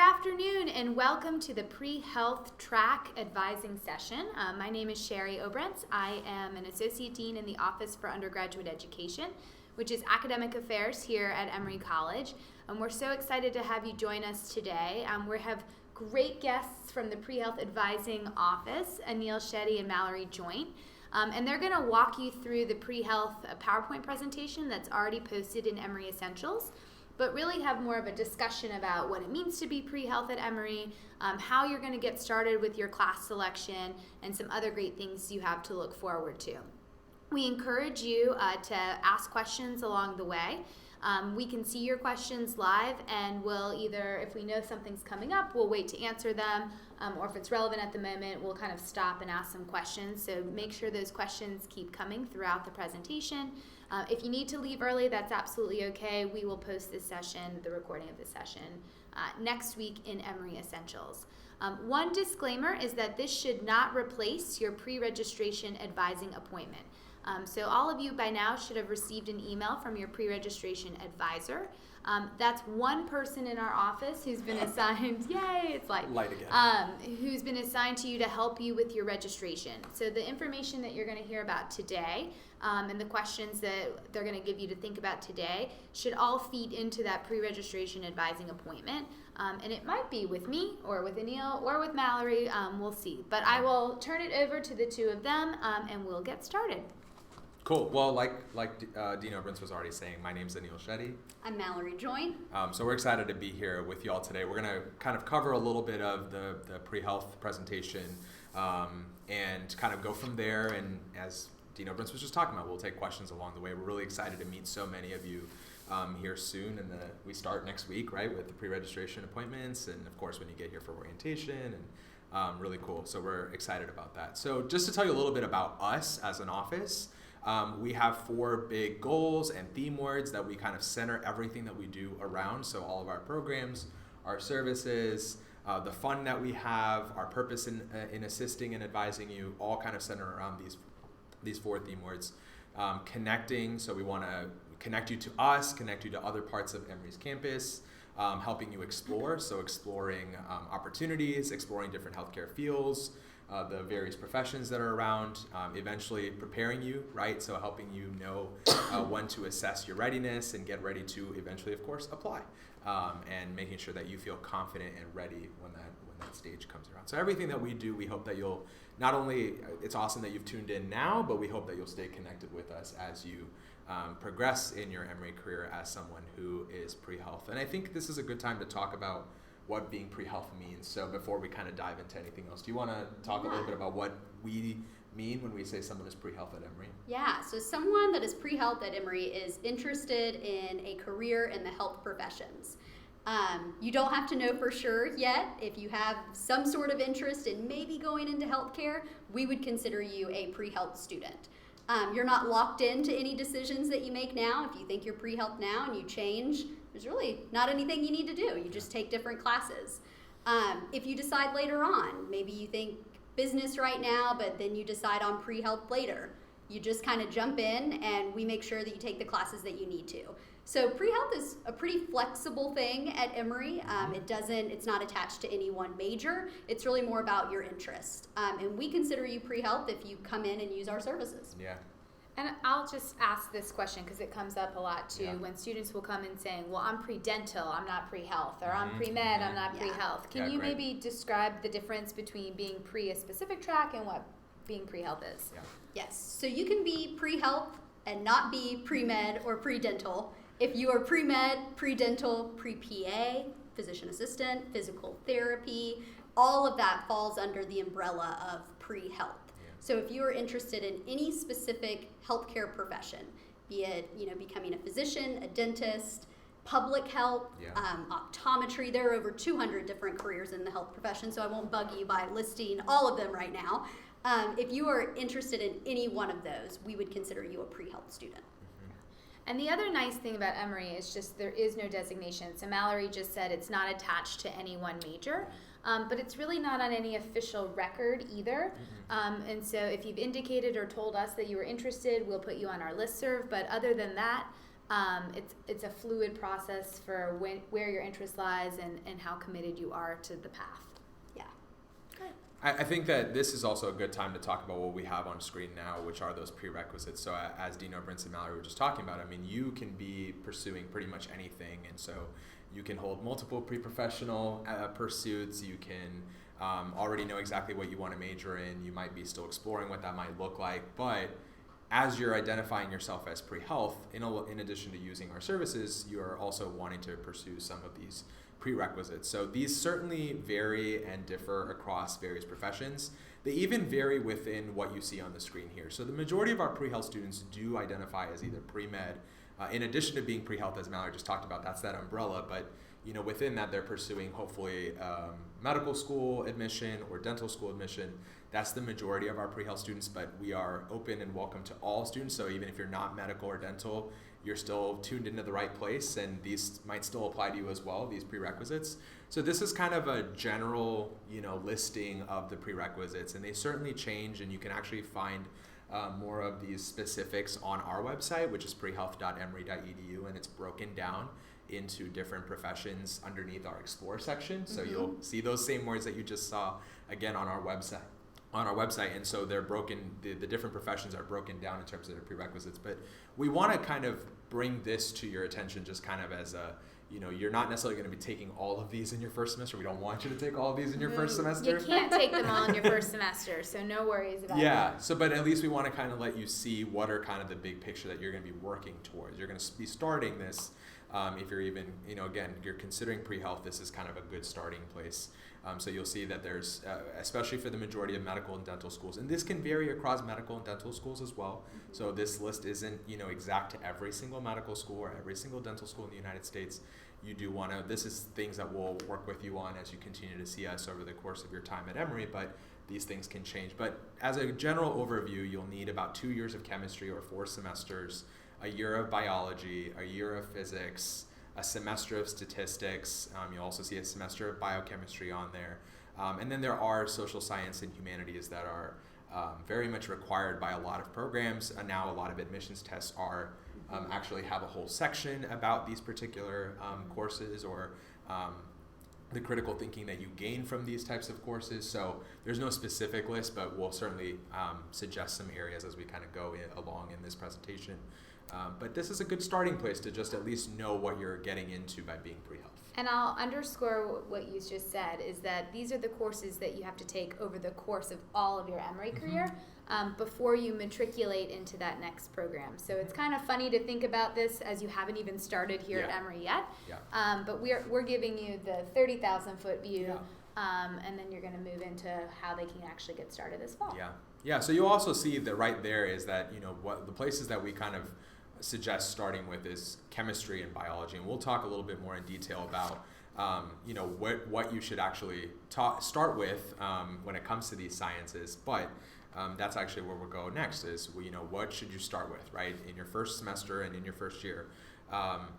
afternoon and welcome to the Pre-Health Track Advising Session. My name is Sherry Obrentz. I am an Associate Dean in the Office for Undergraduate Education, which is Academic Affairs here at Emory College. We're so excited to have you join us today. We have great guests from the Pre-Health Advising Office, Anil Shetty and Mallory Joint. And they're going to walk you through the pre-health PowerPoint presentation that's already posted in Emory Essentials, but really have more of a discussion about what it means to be pre-health at Emory, how you're going to get started with your class selection, and some other great things you have to look forward to. We encourage you to ask questions along the way. We can see your questions live, and we'll either, if we know something's coming up, we'll wait to answer them, or if it's relevant at the moment, we'll kind of stop and ask some questions. So make sure those questions keep coming throughout the presentation. If you need to leave early, that's absolutely okay. We will post this session, the recording of this session, next week in Emory Essentials. One disclaimer is that this should not replace your pre-registration advising appointment. So all of you by now should have received an email from your pre-registration advisor. That's one person in our office who's been assigned, yay, it's light again. Who's been assigned to you to help you with your registration. So the information that you're going to hear about today and the questions that they're going to give you to think about today should all feed into that pre-registration advising appointment. And it might be with me or with Anil or with Mallory, we'll see. But I will turn it over to the two of them and we'll get started. Cool. Well, like Dean Obrentz was already saying, my name's Anil Shetty. I'm Mallory Joint. So we're excited to be here with you all today. We're going to kind of cover a little bit of the pre-health presentation and kind of go from there. And as Dean Obrentz was just talking about, we'll take questions along the way. We're really excited to meet so many of you here soon. And we start next week, right, with the pre-registration appointments. And, of course, when you get here for orientation and really cool. So we're excited about that. So just to tell you a little bit about us as an office, we have 4 big goals and theme words that we kind of center everything that we do around. So all of our programs, our services, the fun that we have, our purpose in assisting and advising you, all kind of center around these 4 theme words. Connecting, so we want to connect you to us, connect you to other parts of Emory's campus, helping you explore, so exploring opportunities, exploring different healthcare fields, the various professions that are around, eventually preparing you, right? So helping you know when to assess your readiness and get ready to eventually, of course, apply, and making sure that you feel confident and ready when that stage comes around. So everything that we do, we hope that you'll not only, it's awesome that you've tuned in now, but we hope that you'll stay connected with us as you progress in your Emory career as someone who is pre-health. And I think this is a good time to talk about what being pre-health means. So before we kind of dive into anything else, do you want to talk a little bit about what we mean when we say someone is pre-health at Emory? Yeah, so someone that is pre-health at Emory is interested in a career in the health professions. You don't have to know for sure yet. If you have some sort of interest in maybe going into healthcare, we would consider you a pre-health student. You're not locked into any decisions that you make now. If you think you're pre-health now and you change, there's really not anything you need to do. You just take different classes. If you decide later on, maybe you think business right now, but then you decide on pre-health later, you just kind of jump in and we make sure that you take the classes that you need to. So pre-health is a pretty flexible thing at Emory. It's not attached to any one major. It's really more about your interest. And we consider you pre-health if you come in and use our services. Yeah. And I'll just ask this question because it comes up a lot too when students will come in saying, well, I'm pre-dental, I'm not pre-health, or I'm pre-med, I'm not pre-health. Can you maybe describe the difference between being pre a specific track and what being pre-health is? Yeah. Yes, so you can be pre-health and not be pre-med or pre-dental. If you are pre-med, pre-dental, pre-PA, physician assistant, physical therapy, all of that falls under the umbrella of pre-health. So if you are interested in any specific healthcare profession, be it becoming a physician, a dentist, public health, optometry, there are over 200 different careers in the health profession, so I won't bug you by listing all of them right now. If you are interested in any one of those, we would consider you a pre-health student. And the other nice thing about Emory is just there is no designation. So Mallory just said it's not attached to any one major, but it's really not on any official record either. And so if you've indicated or told us that you were interested, we'll put you on our listserv. But other than that, It's a fluid process for where your interest lies and how committed you are to the path. Yeah. Good. I think that this is also a good time to talk about what we have on screen now, which are those prerequisites. So as Dean Obrentz and Mallory were just talking about, I mean, you can be pursuing pretty much anything. And so you can hold multiple pre-professional pursuits. You can already know exactly what you want to major in. You might be still exploring what that might look like. But as you're identifying yourself as pre-health, in addition to using our services, you are also wanting to pursue some of these prerequisites. So these certainly vary and differ across various professions. They even vary within what you see on the screen here. So the majority of our pre-health students do identify as either pre-med. In addition to being pre-health, as Mallory just talked about, that's that umbrella. But within that, they're pursuing hopefully medical school admission or dental school admission. That's the majority of our pre-health students, but we are open and welcome to all students. So even if you're not medical or dental, you're still tuned into the right place, and these might still apply to you as well, these prerequisites. So this is kind of a general, listing of the prerequisites, and they certainly change, and you can actually find more of these specifics on our website, which is prehealth.emory.edu, and it's broken down into different professions underneath our Explore section. So you'll see those same words that you just saw again on our website. And so they're broken, the different professions are broken down in terms of their prerequisites. But we want to kind of bring this to your attention just kind of as a, you're not necessarily going to be taking all of these in your first semester. We don't want you to take all of these in your first semester. You can't take them all in your first semester, so no worries about that. Yeah, but at least we want to kind of let you see what are kind of the big picture that you're going to be working towards. You're going to be starting this. If you're even, again, you're considering pre-health, this is kind of a good starting place. So you'll see that there's, especially for the majority of medical and dental schools, and this can vary across medical and dental schools as well. So this list isn't, exact to every single medical school or every single dental school in the United States. You do want to, this is things that we'll work with you on as you continue to see us over the course of your time at Emory, but these things can change. But as a general overview, you'll need about 2 years of chemistry or 4 semesters, a year of biology, a year of physics, a semester of statistics. You'll also see a semester of biochemistry on there. And then there are social science and humanities that are very much required by a lot of programs. And now a lot of admissions tests are actually have a whole section about these particular courses or the critical thinking that you gain from these types of courses. So there's no specific list, but we'll certainly suggest some areas as we kind of go along in this presentation. But this is a good starting place to just at least know what you're getting into by being pre-health. And I'll underscore what you just said, is that these are the courses that you have to take over the course of all of your Emory career before you matriculate into that next program. So it's kind of funny to think about this as you haven't even started here at Emory yet. Yeah. But we're giving you the 30,000-foot view, and then you're going to move into how they can actually get started this fall. Yeah. So you'll also see that right there is that, what the places that we kind of suggest starting with is chemistry and biology, and we'll talk a little bit more in detail about what you should actually start with when it comes to these sciences. But that's actually where we'll go next is what should you start with, right, in your first semester and in your first year.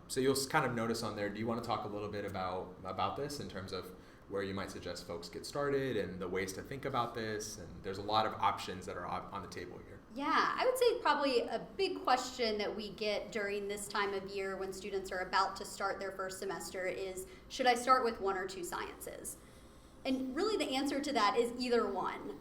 So you'll kind of notice on there, do you want to talk a little bit about this in terms of where you might suggest folks get started and the ways to think about this? And there's a lot of options that are on the table here. Yeah, I would say probably a big question that we get during this time of year when students are about to start their first semester is, should I start with 1 or 2 sciences? And really the answer to that is either one.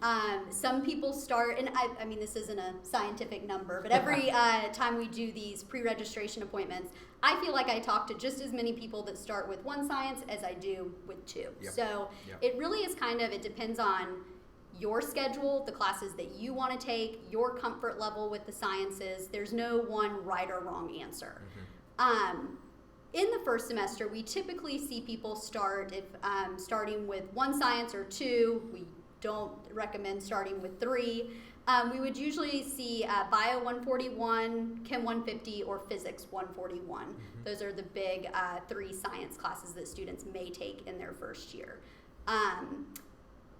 Some people start, and I mean this isn't a scientific number, but every time we do these pre-registration appointments, I feel like I talk to just as many people that start with 1 science as I do with 2. Yep. So Yep. It really is it depends on your schedule, the classes that you want to take, your comfort level with the sciences. There's no one right or wrong answer. In the first semester, we typically see people start starting with 1 science or 2. We don't recommend starting with 3. We would usually see Bio 141, Chem 150, or Physics 141. Those are the big 3 science classes that students may take in their first year.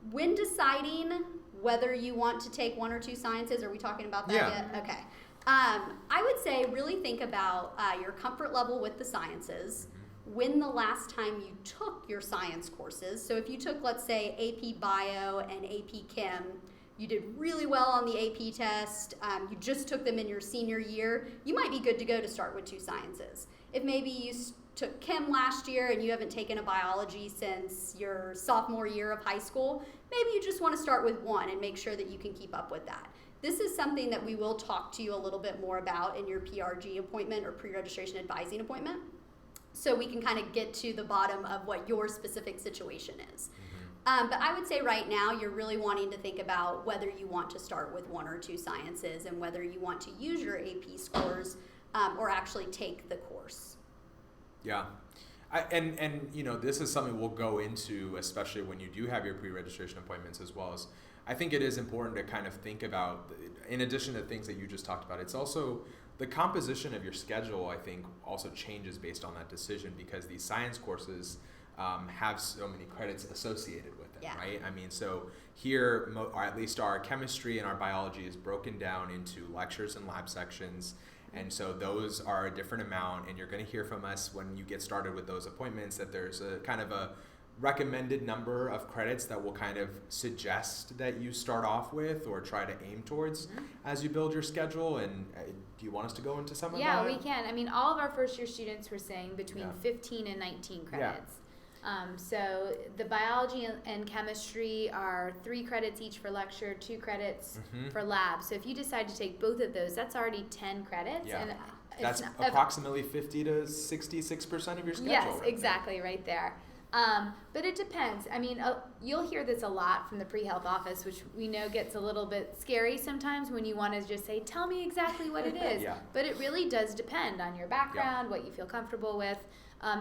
When deciding whether you want to take 1 or 2 sciences, are we talking about that yet? Okay. I would say really think about your comfort level with the sciences, when the last time you took your science courses. So if you took, let's say, AP Bio and AP Chem, you did really well on the AP test, you just took them in your senior year, you might be good to go to start with 2 sciences. If maybe you took chem last year and you haven't taken a biology since your sophomore year of high school, maybe you just want to start with 1 and make sure that you can keep up with that. This is something that we will talk to you a little bit more about in your PRG appointment or pre-registration advising appointment, so we can kind of get to the bottom of what your specific situation is. But I would say right now you're really wanting to think about whether you want to start with 1 or 2 sciences and whether you want to use your AP scores or actually take the course. Yeah. And you know, this is something we'll go into, especially when you do have your pre-registration appointments, as well as I think it is important to kind of think about, in addition to things that you just talked about, it's also the composition of your schedule, I think, also changes based on that decision, because these science courses have so many credits associated with them, right? I mean, so here, or at least our chemistry and our biology is broken down into lectures and lab sections. And so those are a different amount, and you're going to hear from us when you get started with those appointments that there's a kind of a recommended number of credits that will kind of suggest that you start off with or try to aim towards as you build your schedule. And do you want us to go into some of that? Yeah, we can. I mean, all of our first year students were saying between 15 and 19 credits. So the biology and chemistry are 3 credits each for lecture, 2 credits for lab. So if you decide to take both of those, that's already 10 credits. Yeah. And that's approximately 50 to 66% of your schedule. Yes, exactly, right there. But it depends. I mean, you'll hear this a lot from the pre-health office, which we know gets a little bit scary sometimes when you want to just say, tell me exactly what it is. But it really does depend on your background, what you feel comfortable with.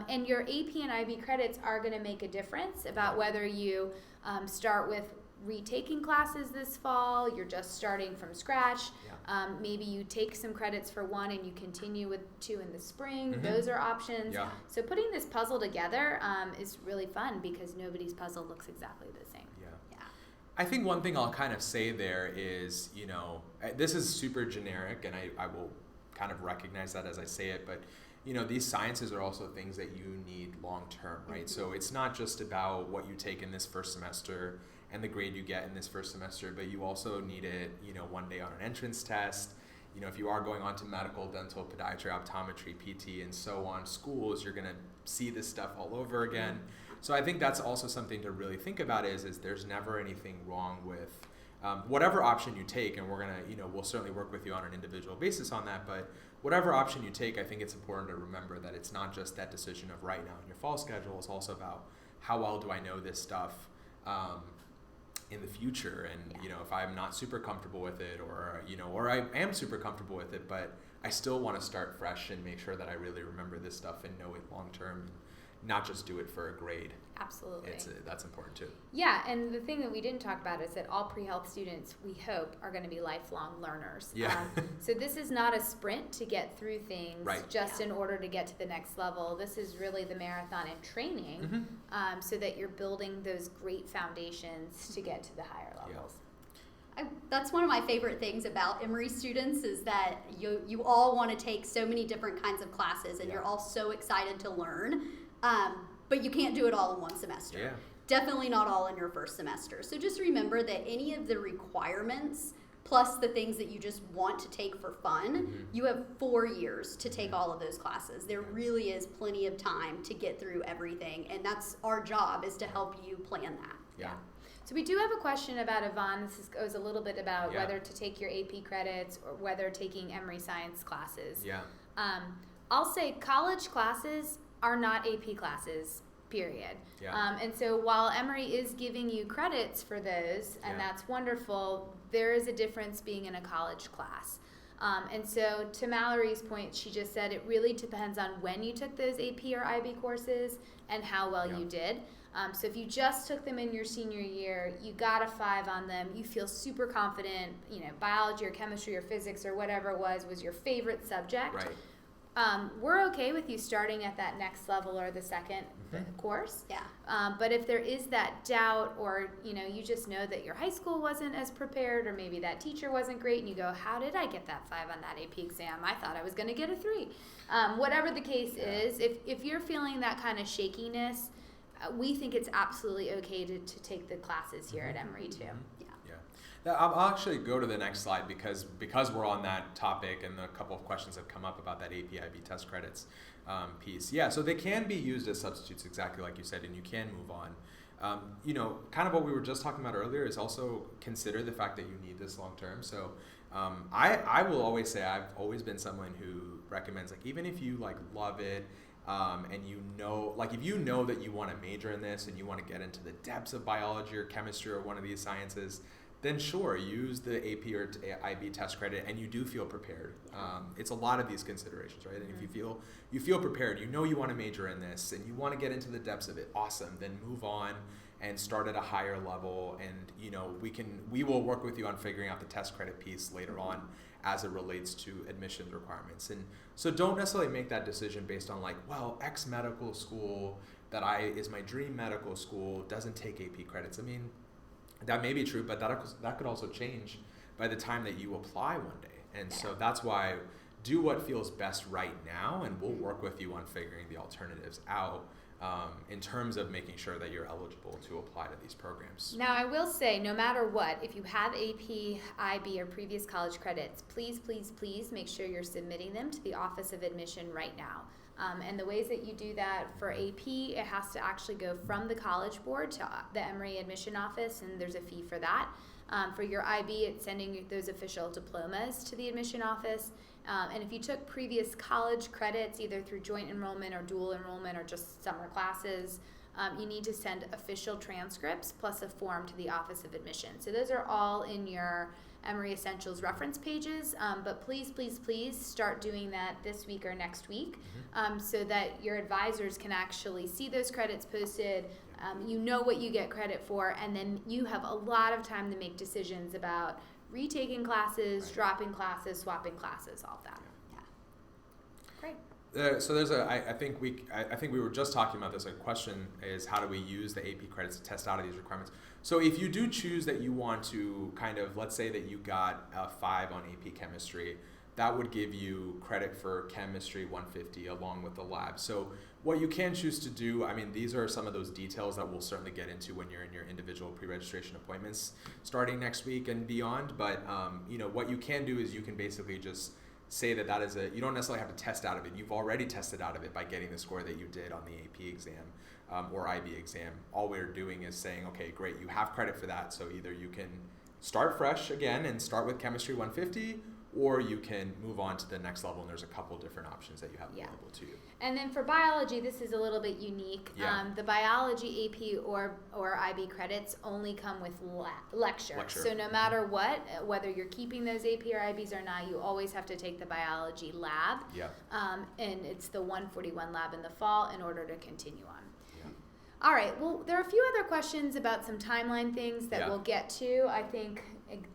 And your AP and IB credits are going to make a difference about whether you start with retaking classes this fall, you're just starting from scratch. Maybe you take some credits for 1 and you continue with 2 in the spring. Those are options. So putting this puzzle together is really fun, because nobody's puzzle looks exactly the same. I think one thing I'll kind of say there is, you know, this is super generic, and I will kind of recognize that as I say it, but you know, these sciences are also things that you need long term, right? So it's not just about what you take in this first semester and the grade you get in this first semester, but you also need it, you know, one day on an entrance test. You know, if you are going on to medical, dental, podiatry, optometry, PT, and so on schools, you're going to see this stuff all over again. So I think that's also something to really think about is there's never anything wrong with whatever option you take, and we're going to, you know, we'll certainly work with you on an individual basis on that, but whatever option you take, I think it's important to remember that it's not just that decision of right now in your fall schedule, it's also about how well do I know this stuff in the future, and you know, if I'm not super comfortable with it, or you know, or I am super comfortable with it, but I still want to start fresh and make sure that I really remember this stuff and know it long term, and not just do it for a grade. Absolutely. That's important too. Yeah, and the thing that we didn't talk about is that all pre-health students, we hope, are going to be lifelong learners. So this is not a sprint to get through things just in order to get to the next level. This is really the marathon in training, so that you're building those great foundations to get to the higher levels. That's one of my favorite things about Emory students is that you all want to take so many different kinds of classes, and you're all so excited to learn. But you can't do it all in one semester. Definitely not all in your first semester. So just remember that any of the requirements plus the things that you just want to take for fun, you have 4 years to take all of those classes. There really is plenty of time to get through everything, and that's our job, is to help you plan that. So we do have a question about Yvonne. This goes a little bit about whether to take your AP credits or whether taking Emory science classes. I'll say college classes are not AP classes, period. And so while Emory is giving you credits for those, and that's wonderful, there is a difference being in a college class. And so to Mallory's point, she just said it really depends on when you took those AP or IB courses and how well you did. So if you just took them in your senior year, you got a 5 on them, you feel super confident, you know, biology or chemistry or physics or whatever it was your favorite subject. We're okay with you starting at that next level or the second course. But if there is that doubt, or you know, you just know that your high school wasn't as prepared, or maybe that teacher wasn't great, and you go, how did I get that 5 on that AP exam? I thought I was going to get a 3. Whatever the case is, if you're feeling that kind of shakiness, we think it's absolutely okay to take the classes here at Emory too. I'll actually go to the next slide because we're on that topic and a couple of questions have come up about that APIB test credits piece. Yeah, so they can be used as substitutes exactly like you said, and you can move on. Kind of what we were just talking about earlier is also consider the fact that you need this long term. So I will always say I've always been someone who recommends, like, even if you like love it and if you know that you want to major in this and you want to get into the depths of biology or chemistry or one of these sciences, then sure, use the AP or IB test credit, and you do feel prepared. It's a lot of these considerations, right? And if you feel prepared, you want to major in this, and you want to get into the depths of it, awesome. Then move on and start at a higher level, and we will work with you on figuring out the test credit piece later on as it relates to admissions requirements. And so don't necessarily make that decision based on like, well, X medical school is my dream medical school doesn't take AP credits. I mean, that may be true, but that could also change by the time that you apply one day. And so that's why do what feels best right now, and we'll work with you on figuring the alternatives out in terms of making sure that you're eligible to apply to these programs. Now, I will say, no matter what, if you have AP, IB, or previous college credits, please, please, please make sure you're submitting them to the Office of Admission right now. And the ways that you do that for AP, it has to actually go from the College Board to the Emory Admission Office, and there's a fee for that. For your IB, it's sending those official diplomas to the admission office. And if you took previous college credits, either through joint enrollment or dual enrollment or just summer classes, you need to send official transcripts plus a form to the Office of Admission. So those are all in your Emory Essentials reference pages, but please, please, please start doing that this week or next week so that your advisors can actually see those credits posted, you know what you get credit for, and then you have a lot of time to make decisions about retaking classes, dropping classes, swapping classes, all of that. Great. So there's I think we were just talking about this. A question is, how do we use the AP credits to test out of these requirements? So if you do choose that you want to kind of, let's say that you got a 5 on AP chemistry, that would give you credit for chemistry 150 along with the lab. So what you can choose to do, I mean, these are some of those details that we'll certainly get into when you're in your individual pre-registration appointments starting next week and beyond. But what you can do is you can basically just say that is you don't necessarily have to test out of it. You've already tested out of it by getting the score that you did on the AP exam or IB exam. All we're doing is saying, okay, great, you have credit for that. So either you can start fresh again and start with chemistry 150, or you can move on to the next level, and there's a couple different options that you have available to you. And then for biology, this is a little bit unique. The biology AP or IB credits only come with lecture. So no matter what, whether you're keeping those AP or IBs or not, you always have to take the biology lab. And it's the 141 lab in the fall in order to continue on. All right, well, there are a few other questions about some timeline things that we'll get to, I think,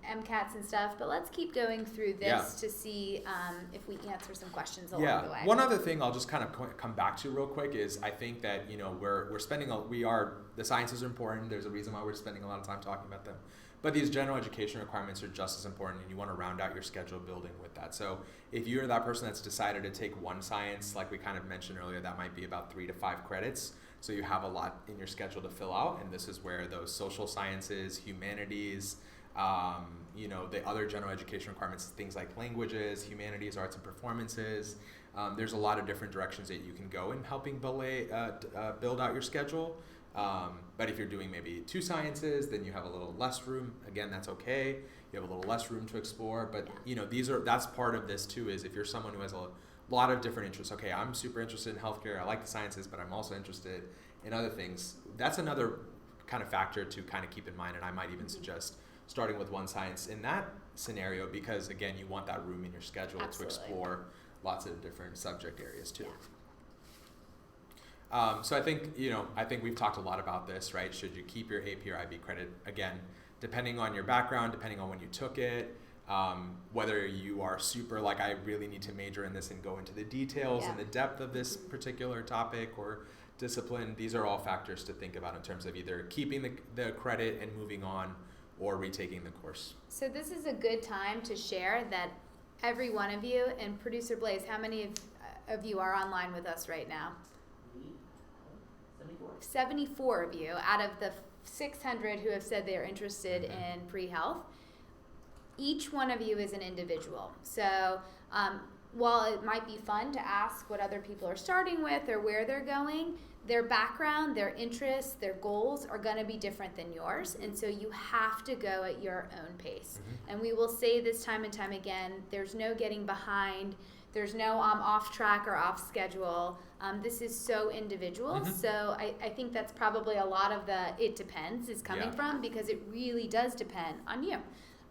MCATs and stuff, but let's keep going through this to see if we answer some questions along the way. One other thing I'll just kind of come back to real quick is I think that, we're spending, the sciences are important. There's a reason why we're spending a lot of time talking about them. But these general education requirements are just as important, and you want to round out your schedule building with that. So if you're that person that's decided to take one science, like we kind of mentioned earlier, that might be about 3 to 5 credits. So you have a lot in your schedule to fill out, and this is where those social sciences, humanities, the other general education requirements, things like languages, humanities, arts and performances. There's a lot of different directions that you can go in helping build out your schedule. But if you're doing maybe 2 sciences, then you have a little less room. Again, that's okay. You have a little less room to explore. But that's part of this too. Is if you're someone who has a lot of different interests. Okay, I'm super interested in healthcare. I like the sciences, but I'm also interested in other things. That's another kind of factor to kind of keep in mind. And I might even suggest starting with one science in that scenario, because again, you want that room in your schedule to explore lots of different subject areas too. So I think we've talked a lot about this, right? Should you keep your AP or IB credit? Again, depending on your background, depending on when you took it, whether you are super like, I really need to major in this and go into the details and the depth of this particular topic or discipline, these are all factors to think about in terms of either keeping the credit and moving on or retaking the course. So this is a good time to share that every one of you, and Producer Blaze, how many of you are online with us right now? 74 of you out of the 600 who have said they're interested in pre-health. each one of you is an individual. So while it might be fun to ask what other people are starting with or where they're going, their background, their interests, their goals are going to be different than yours. And so you have to go at your own pace. And we will say this time and time again, there's no getting behind. There's no off track or off schedule. This is so individual. So I think that's probably a lot of the it depends is coming from, because it really does depend on you.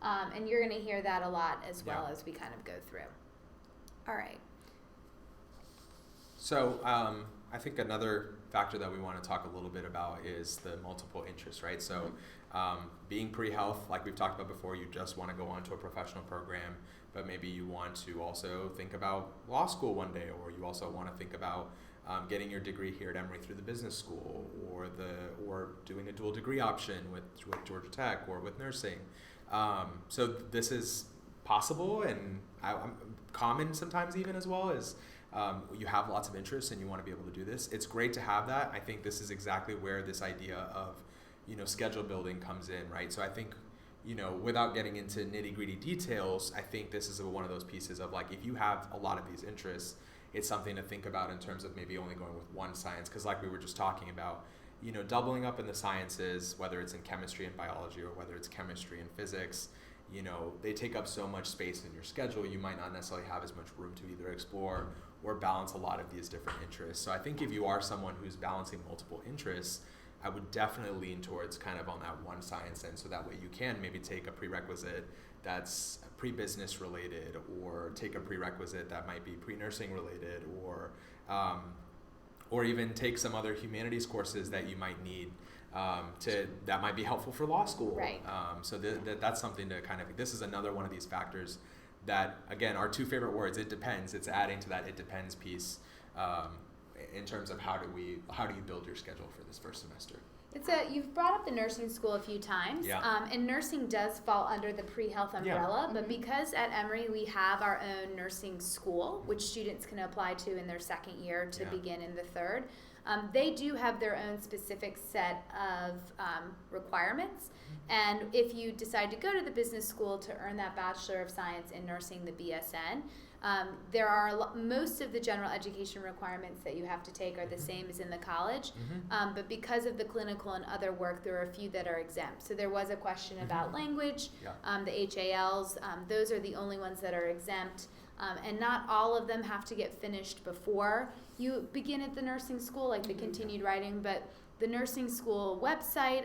And you're going to hear that a lot as well as we kind of go through. All right. So I think another factor that we want to talk a little bit about is the multiple interests, right? So being pre-health, like we've talked about before, you just want to go on to a professional program, but maybe you want to also think about law school one day, or you also want to think about getting your degree here at Emory through the business school, or doing a dual degree option with Georgia Tech or with nursing. So this is possible and common sometimes even as well as you have lots of interests and you want to be able to do this. It's great to have that. I think this is exactly where this idea of, schedule building comes in, right? So I think, without getting into nitty-gritty details, I think this is one of those pieces of like, if you have a lot of these interests, it's something to think about in terms of maybe only going with one science. Because like we were just talking about, doubling up in the sciences, whether it's in chemistry and biology or whether it's chemistry and physics, they take up so much space in your schedule, you might not necessarily have as much room to either explore or balance a lot of these different interests. So I think if you are someone who's balancing multiple interests, I would definitely lean towards kind of on that one science end, so that way you can maybe take a prerequisite that's pre-business related, or take a prerequisite that might be pre-nursing related, or even take some other humanities courses that you might need that might be helpful for law school. Right. So that's something to kind of, this is another one of these factors that, again, our two favorite words, it depends. It's adding to that it depends piece in terms of how do you build your schedule for this first semester. You've brought up the nursing school a few times, and nursing does fall under the pre-health umbrella, but because at Emory we have our own nursing school, which students can apply to in their second year to begin in the third, they do have their own specific set of requirements. And if you decide to go to the business school to earn that Bachelor of Science in Nursing, the BSN, there are most of the general education requirements that you have to take are the same as in the college, but because of the clinical and other work, there are a few that are exempt. So there was a question about language, the HALs, those are the only ones that are exempt, and not all of them have to get finished before you begin at the nursing school, like the continued writing, but the nursing school website,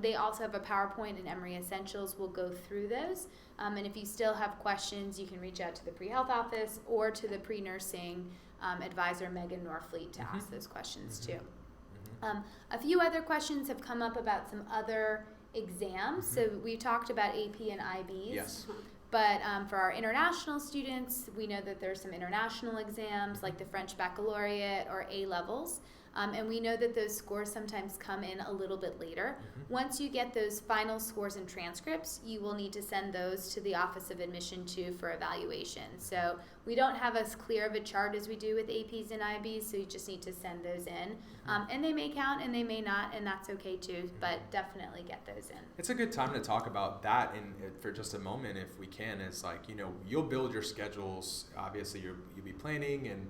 they also have a PowerPoint, and Emory Essentials will go through those. And if you still have questions, you can reach out to the pre-health office or to the pre-nursing advisor, Megan Norfleet, to ask those questions too. A few other questions have come up about some other exams. So we talked about AP and IBs. Yes. But for our international students, we know that there's some international exams like the French Baccalaureate or A-levels. And we know that those scores sometimes come in a little bit later. Once you get those final scores and transcripts, you will need to send those to the Office of Admission 2 for evaluation. So we don't have as clear of a chart as we do with APs and IBs, so you just need to send those in. And they may count and they may not, and that's okay too, but definitely get those in. It's a good time to talk about that for just a moment, if we can. Is like, you'll build your schedules. Obviously, you'll be planning and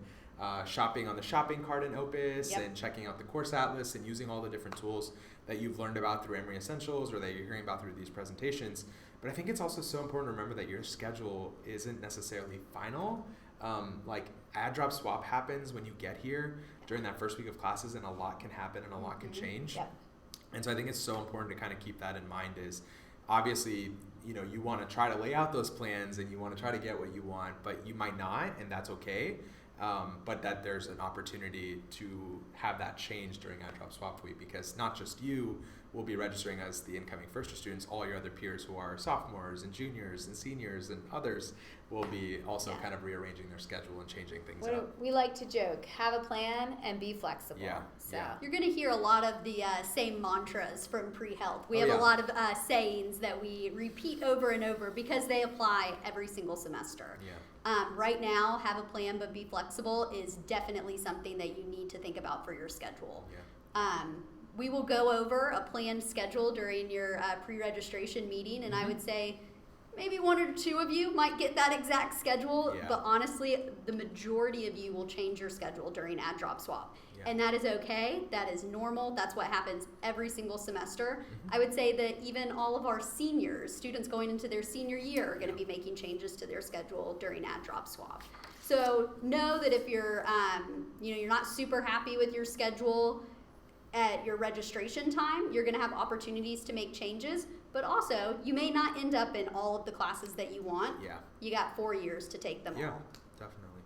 shopping on the shopping cart in Opus, and checking out the course atlas and using all the different tools that you've learned about through Emory Essentials or that you're hearing about through these presentations. But I think it's also so important to remember that your schedule isn't necessarily final. Like add, drop, swap happens when you get here during that first week of classes, and a lot can happen and a lot can change. And so I think it's so important to kind of keep that in mind. Is obviously, you want to try to lay out those plans and you want to try to get what you want, but you might not, and that's okay. But that there's an opportunity to have that change during add, drop, swap week, because not just you will be registering as the incoming first year students, all your other peers who are sophomores and juniors and seniors and others will be also kind of rearranging their schedule and changing things up. We like to joke, have a plan and be flexible. You're going to hear a lot of the same mantras from pre-health. We have a lot of sayings that we repeat over and over because they apply every single semester. Right now, have a plan but be flexible is definitely something that you need to think about for your schedule. We will go over a planned schedule during your pre-registration meeting, and I would say Maybe one or two of you might get that exact schedule, Yeah. but honestly, the majority of you will change your schedule during add drop swap. Yeah. And that is okay. That is normal. That's what happens every single semester. Mm-hmm. I would say that even all of our seniors, students going into their senior year, are going to be making changes to their schedule during add drop swap. So know that if you're, you're not super happy with your schedule at your registration time, you're going to have opportunities to make changes. But also, you may not end up in all of the classes that you want. Yeah. You got 4 years to take them Yeah, all. definitely.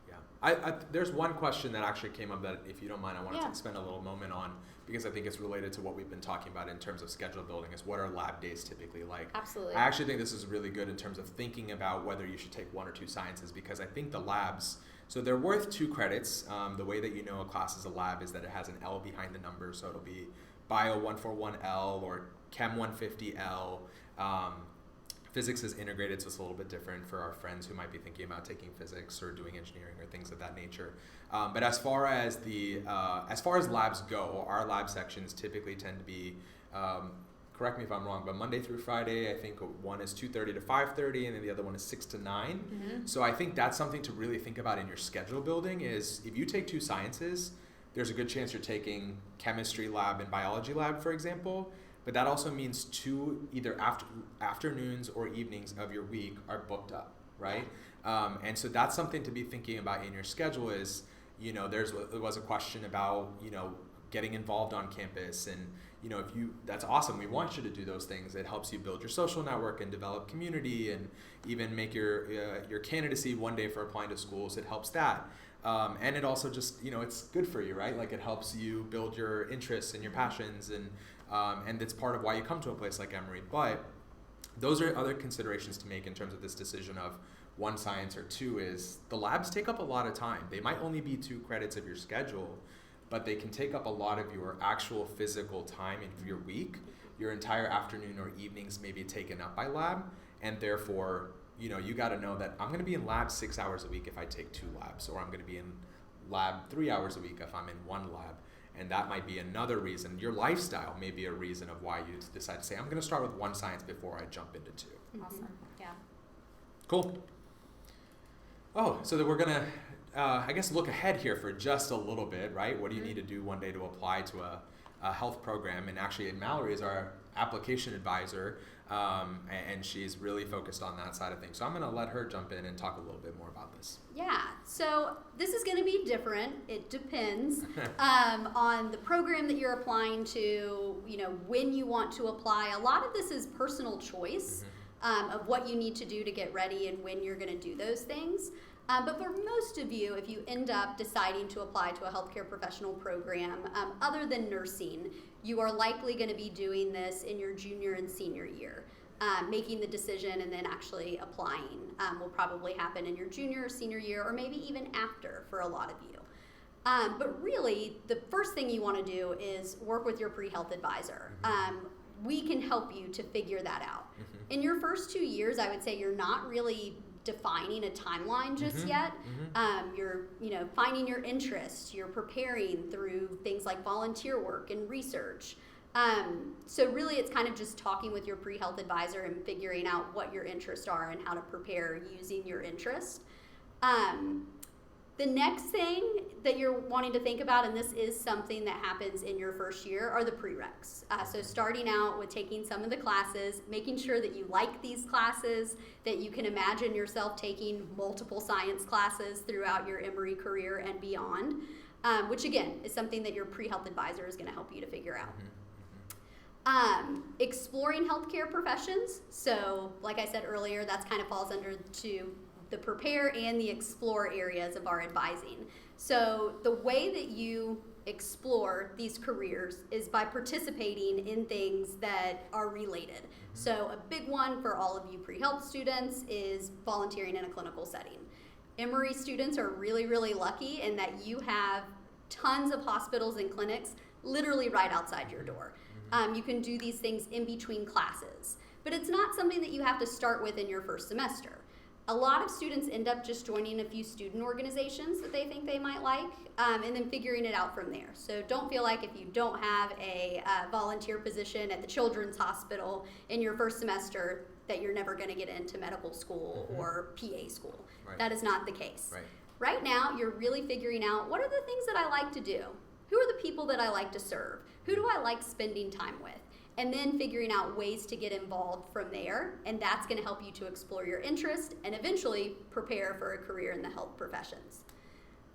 Yeah. There's one question that actually came up that, if you don't mind, I wanted Yeah. to spend a little moment on, because I think it's related to what we've been talking about in terms of schedule building, is what are lab days typically like? Absolutely. I actually think this is really good in terms of thinking about whether you should take 1 or 2 sciences, because I think the labs, so they're worth 2 credits. The way that you know a class is a lab is that it has an L behind the number, so it'll be Bio 141L or Chem 150L. Physics is integrated, so it's a little bit different for our friends who might be thinking about taking physics or doing engineering or things of that nature. But as far as labs go, our lab sections typically tend to be, correct me if I'm wrong, but Monday through Friday, I think one is 2:30 to 5:30, and then the other one is 6 to 9. Mm-hmm. So I think that's something to really think about in your schedule building. Is if you take 2 sciences, there's a good chance you're taking chemistry lab and biology lab, for example. But that also means 2 either afternoons or evenings of your week are booked up, right? And so that's something to be thinking about in your schedule. Is, there was a question about, getting involved on campus, and that's awesome. We want you to do those things. It helps you build your social network and develop community, and even make your candidacy one day for applying to schools. It helps that. And it also just, it's good for you, right? Like, it helps you build your interests and your passions, and it's part of why you come to a place like Emory. But those are other considerations to make in terms of this decision of 1 science or 2. Is the labs take up a lot of time. They might only be 2 credits of your schedule, but they can take up a lot of your actual physical time in your week. Your entire afternoon or evenings may be taken up by lab, and therefore, you got to know that I'm going to be in lab 6 hours a week if I take 2 labs, or I'm going to be in lab 3 hours a week if I'm in 1 lab. And that might be another reason. Your lifestyle may be a reason of why you decide to say, I'm going to start with 1 science before I jump into 2. Awesome. Yeah. Cool. Oh, so that we're going to, I guess, look ahead here for just a little bit, right? What do you need to do one day to apply to a health program? And actually, Mallory is our application advisor, and she's really focused on that side of things. So I'm going to let her jump in and talk a little bit more about this. Yeah, so this is going to be different. It depends on the program that you're applying to, when you want to apply. A lot of this is personal choice of what you need to do to get ready and when you're going to do those things. But for most of you, if you end up deciding to apply to a healthcare professional program, other than nursing, you are likely going to be doing this in your junior and senior year. Making the decision and then actually applying will probably happen in your junior or senior year, or maybe even after for a lot of you. But really, the first thing you want to do is work with your pre-health advisor. We can help you to figure that out. In your first 2 years, I would say you're not really defining a timeline just yet. You're finding your interests, you're preparing through things like volunteer work and research. So really it's kind of just talking with your pre-health advisor and figuring out what your interests are and how to prepare using your interest. The next thing that you're wanting to think about, and this is something that happens in your first year, are the prereqs. So starting out with taking some of the classes, making sure that you like these classes, that you can imagine yourself taking multiple science classes throughout your Emory career and beyond, which again is something that your pre-health advisor is going to help you to figure out. Exploring healthcare professions. So like I said earlier, that kind of falls under the prepare and the explore areas of our advising. So the way that you explore these careers is by participating in things that are related. So a big one for all of you pre-health students is volunteering in a clinical setting. Emory students are really, really lucky in that you have tons of hospitals and clinics literally right outside your door. You can do these things in between classes, but it's not something that you have to start with in your first semester. A lot of students end up just joining a few student organizations that they think they might like, and then figuring it out from there. So don't feel like if you don't have a volunteer position at the Children's Hospital in your first semester that you're never going to get into medical school or PA school. Right. That is not the case. Right. Right now, you're really figuring out, what are the things that I like to do? Who are the people that I like to serve? Who do I like spending time with? And then figuring out ways to get involved from there, and that's going to help you to explore your interest and eventually prepare for a career in the health professions.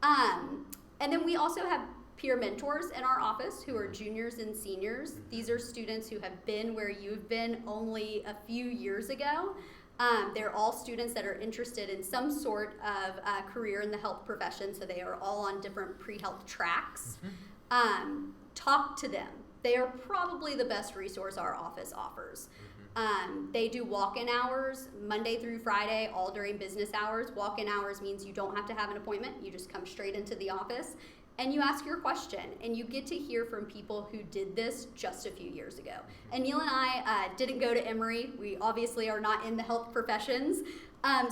And then we also have peer mentors in our office who are juniors and seniors. These are students who have been where you've been only a few years ago. They're all students that are interested in some sort of career in the health profession, so they are all on different pre-health tracks. Talk to them. They are probably the best resource our office offers. They do walk-in hours Monday through Friday, all during business hours. Walk-in hours means you don't have to have an appointment. You just come straight into the office and you ask your question, and you get to hear from people who did this just a few years ago. And Neil and I didn't go to Emory. We obviously are not in the health professions.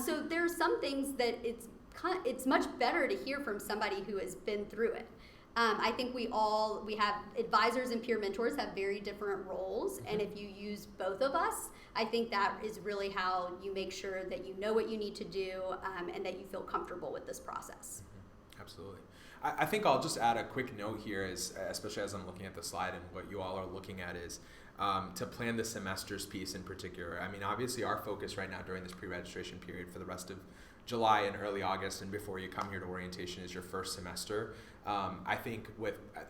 So there are some things that it's much better to hear from somebody who has been through it. I think we have advisors and peer mentors have very different roles, and if you use both of us, I think that is really how you make sure that you know what you need to do and that you feel comfortable with this process. Absolutely. I think I'll just add a quick note here, especially as I'm looking at the slide and what you all are looking at is to plan the semesters piece in particular. I mean, obviously our focus right now during this pre-registration period for the rest of July and early August and before you come here to orientation is your first semester. I think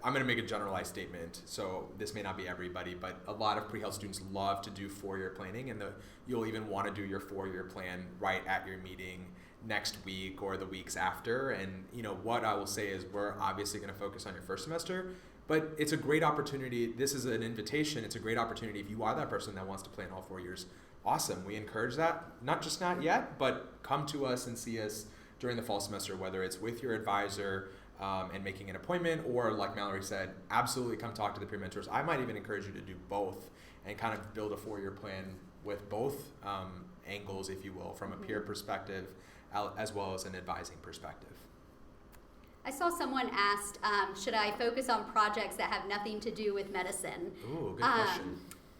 I'm going to make a generalized statement, so this may not be everybody, but a lot of pre-health students love to do four-year planning, and you'll even want to do your four-year plan right at your meeting next week or the weeks after. And what I will say is we're obviously going to focus on your first semester, but it's a great opportunity. This is an invitation. It's a great opportunity if you are that person that wants to plan all 4 years. Awesome. We encourage that. Not yet, but come to us and see us during the fall semester, whether it's with your advisor and making an appointment, or like Mallory said, absolutely come talk to the peer mentors. I might even encourage you to do both and kind of build a 4-year plan with both angles, if you will, from a peer perspective as well as an advising perspective. I saw someone asked, should I focus on projects that have nothing to do with medicine? Ooh, good question.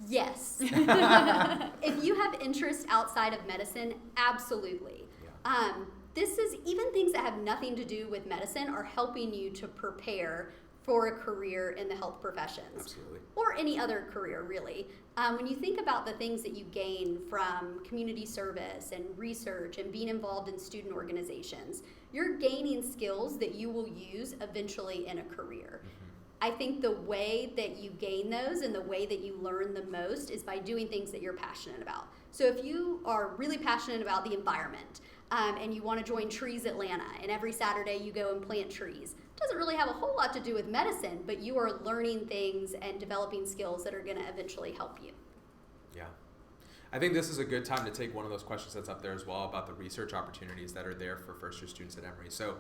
Yes. If you have interest outside of medicine, absolutely. Yeah. This is even things that have nothing to do with medicine are helping you to prepare for a career in the health professions. Absolutely. Or any other career, really. When you think about the things that you gain from community service and research and being involved in student organizations, you're gaining skills that you will use eventually in a career. I think the way that you gain those and the way that you learn the most is by doing things that you're passionate about. So if you are really passionate about the environment and you want to join Trees Atlanta and every Saturday you go and plant trees, it doesn't really have a whole lot to do with medicine, but you are learning things and developing skills that are going to eventually help you. Yeah. I think this is a good time to take one of those questions that's up there as well about the research opportunities that are there for first-year students at Emory. So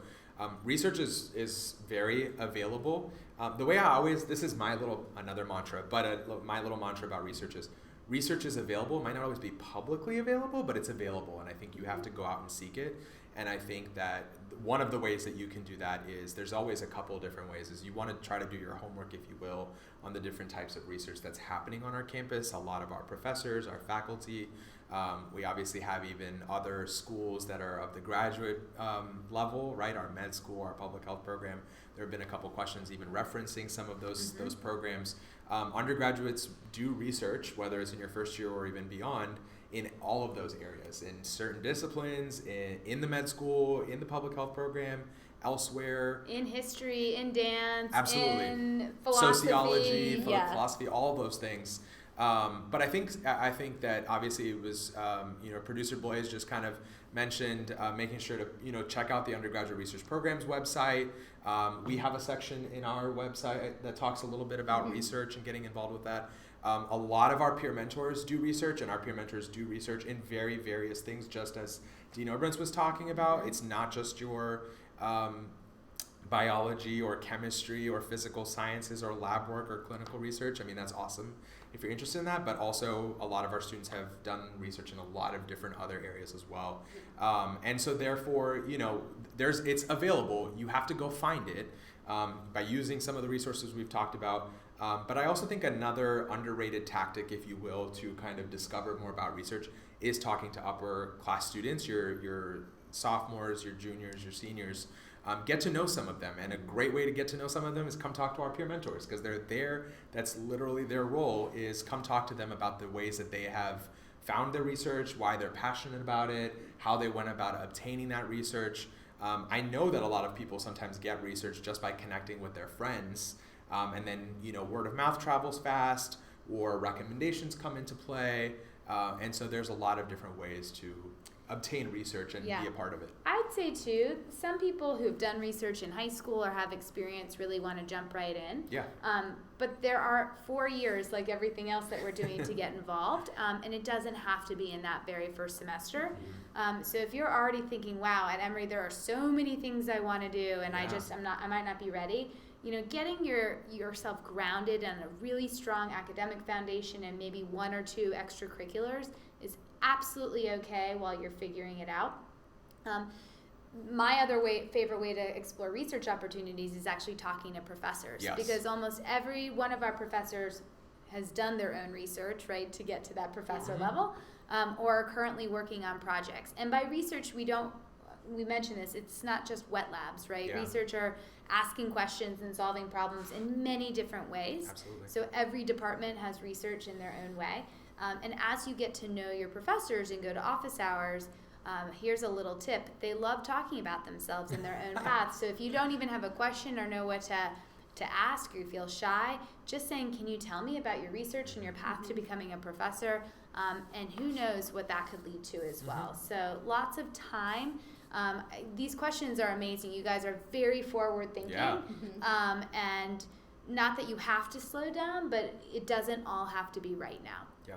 research is very available. The way this is my little mantra about research is available. It might not always be publicly available, but it's available, and I think you have to go out and seek it. And I think that one of the ways that you can do that is there's always a couple of different ways. Is you want to try to do your homework, if you will, on the different types of research that's happening on our campus. A lot of our professors, our faculty, we obviously have even other schools that are of the graduate level, right? Our med school, our public health program. There have been a couple questions even referencing some of those programs. Undergraduates do research, whether it's in your first year or even beyond, in all of those areas, in certain disciplines, in the med school, in the public health program, elsewhere. In history, in dance, absolutely. In philosophy. Sociology, philosophy, all of those things. But I think that obviously it was, producer Blaise just kind of mentioned making sure to, check out the undergraduate research programs website. We have a section in our website that talks a little bit about research and getting involved with that. A lot of our peer mentors do research, and our peer mentors do research in very various things, just as Dean Obrentz was talking about. It's not just your biology or chemistry or physical sciences or lab work or clinical research. I mean, that's awesome if you're interested in that, but also a lot of our students have done research in a lot of different other areas as well. And so therefore, it's available. You have to go find it by using some of the resources we've talked about. But I also think another underrated tactic, if you will, to kind of discover more about research is talking to upper class students, your sophomores, your juniors, your seniors. Get to know some of them, and a great way to get to know some of them is come talk to our peer mentors, because they're there. That's literally their role, is come talk to them about the ways that they have found their research, why they're passionate about it, how they went about obtaining that research. I know that a lot of people sometimes get research just by connecting with their friends, and then word of mouth travels fast, or recommendations come into play, and so there's a lot of different ways to obtain research and be a part of it. I'd say too, some people who've done research in high school or have experience really want to jump right in. Yeah. But there are 4 years, like everything else that we're doing, to get involved, and it doesn't have to be in that very first semester. So if you're already thinking, wow, at Emory there are so many things I want to do, and I might not be ready. Getting yourself grounded on a really strong academic foundation and maybe 1 or 2 extracurriculars is absolutely okay while you're figuring it out. My other favorite way to explore research opportunities is actually talking to professors, because almost every one of our professors has done their own research, right, to get to that professor level, or are currently working on projects. And by research, we mentioned this, it's not just wet labs, right? Yeah. Research are asking questions and solving problems in many different ways. Absolutely. So every department has research in their own way. And as you get to know your professors and go to office hours, here's a little tip. They love talking about themselves and their own paths. So if you don't even have a question or know what to ask, or you feel shy, just saying, can you tell me about your research and your path to becoming a professor? And who knows what that could lead to as well. So lots of time. These questions are amazing. You guys are very forward thinking. Yeah. And not that you have to slow down, but it doesn't all have to be right now. Yeah.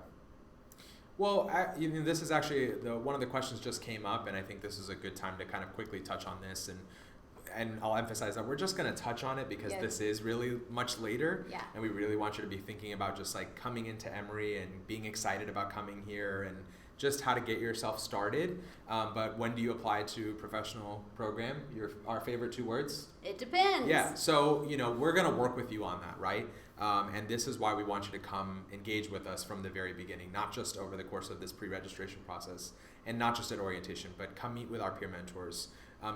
Well, this is actually one of the questions just came up, and I think this is a good time to kind of quickly touch on this, and I'll emphasize that we're just going to touch on it because this is really much later, and we really want you to be thinking about just like coming into Emory and being excited about coming here and just how to get yourself started. But when do you apply to professional program? Our favorite 2 words? It depends. Yeah, so we're going to work with you on that, right? And this is why we want you to come engage with us from the very beginning, not just over the course of this pre-registration process, and not just at orientation, but come meet with our peer mentors.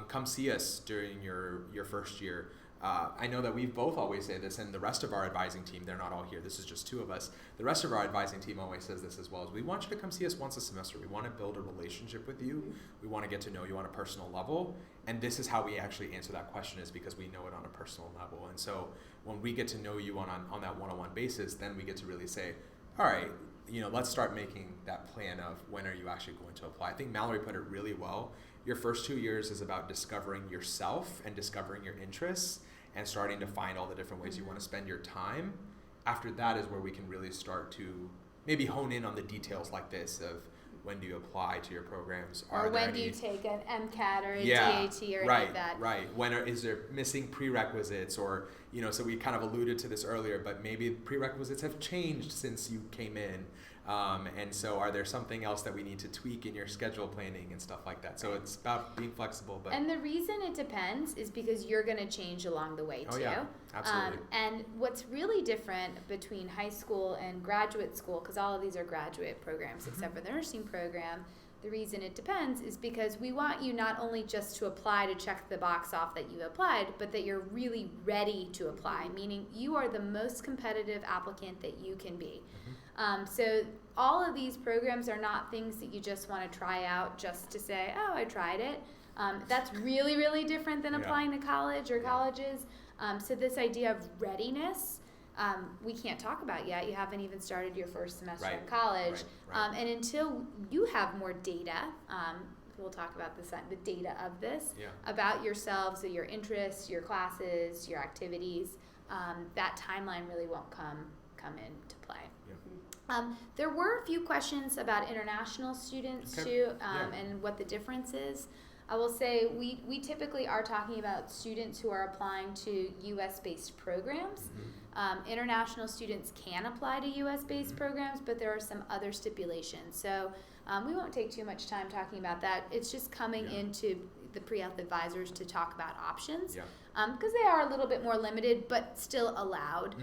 Come see us during your first year. I know that we both always say this, and the rest of our advising team, they're not all here, this is just 2 of us. The rest of our advising team always says this as well, is we want you to come see us once a semester. We want to build a relationship with you. We want to get to know you on a personal level. And this is how we actually answer that question, is because we know it on a personal level. And so when we get to know you on that one-on-one basis, then we get to really say, all right, let's start making that plan of when are you actually going to apply. I think Mallory put it really well. Your first 2 years is about discovering yourself and discovering your interests and starting to find all the different ways you want to spend your time. After that is where we can really start to maybe hone in on the details like this of when do you apply to your programs? Or when do you take an MCAT or a DAT or any of that? Right. Is there missing prerequisites, or so we kind of alluded to this earlier, but maybe prerequisites have changed since you came in. And so are there something else that we need to tweak in your schedule planning and stuff like that? So it's about being flexible. And the reason it depends is because you're going to change along the way too. Oh yeah, absolutely. And what's really different between high school and graduate school, because all of these are graduate programs except for the nursing program, the reason it depends is because we want you not only just to apply to check the box off that you applied, but that you're really ready to apply, meaning you are the most competitive applicant that you can be. So all of these programs are not things that you just want to try out just to say, oh, I tried it. That's really, really different than applying to college or colleges. So this idea of readiness, we can't talk about yet. You haven't even started your first semester of college. And until you have more data, we'll talk about the data of this, about yourselves, so your interests, your classes, your activities, that timeline really won't come into play. There were a few questions about international students too, and what the difference is. I will say we typically are talking about students who are applying to U.S.-based programs. International students can apply to U.S.-based programs, but there are some other stipulations. So we won't take too much time talking about that. It's just coming into the pre-health advisors to talk about options, because they are a little bit more limited, but still allowed.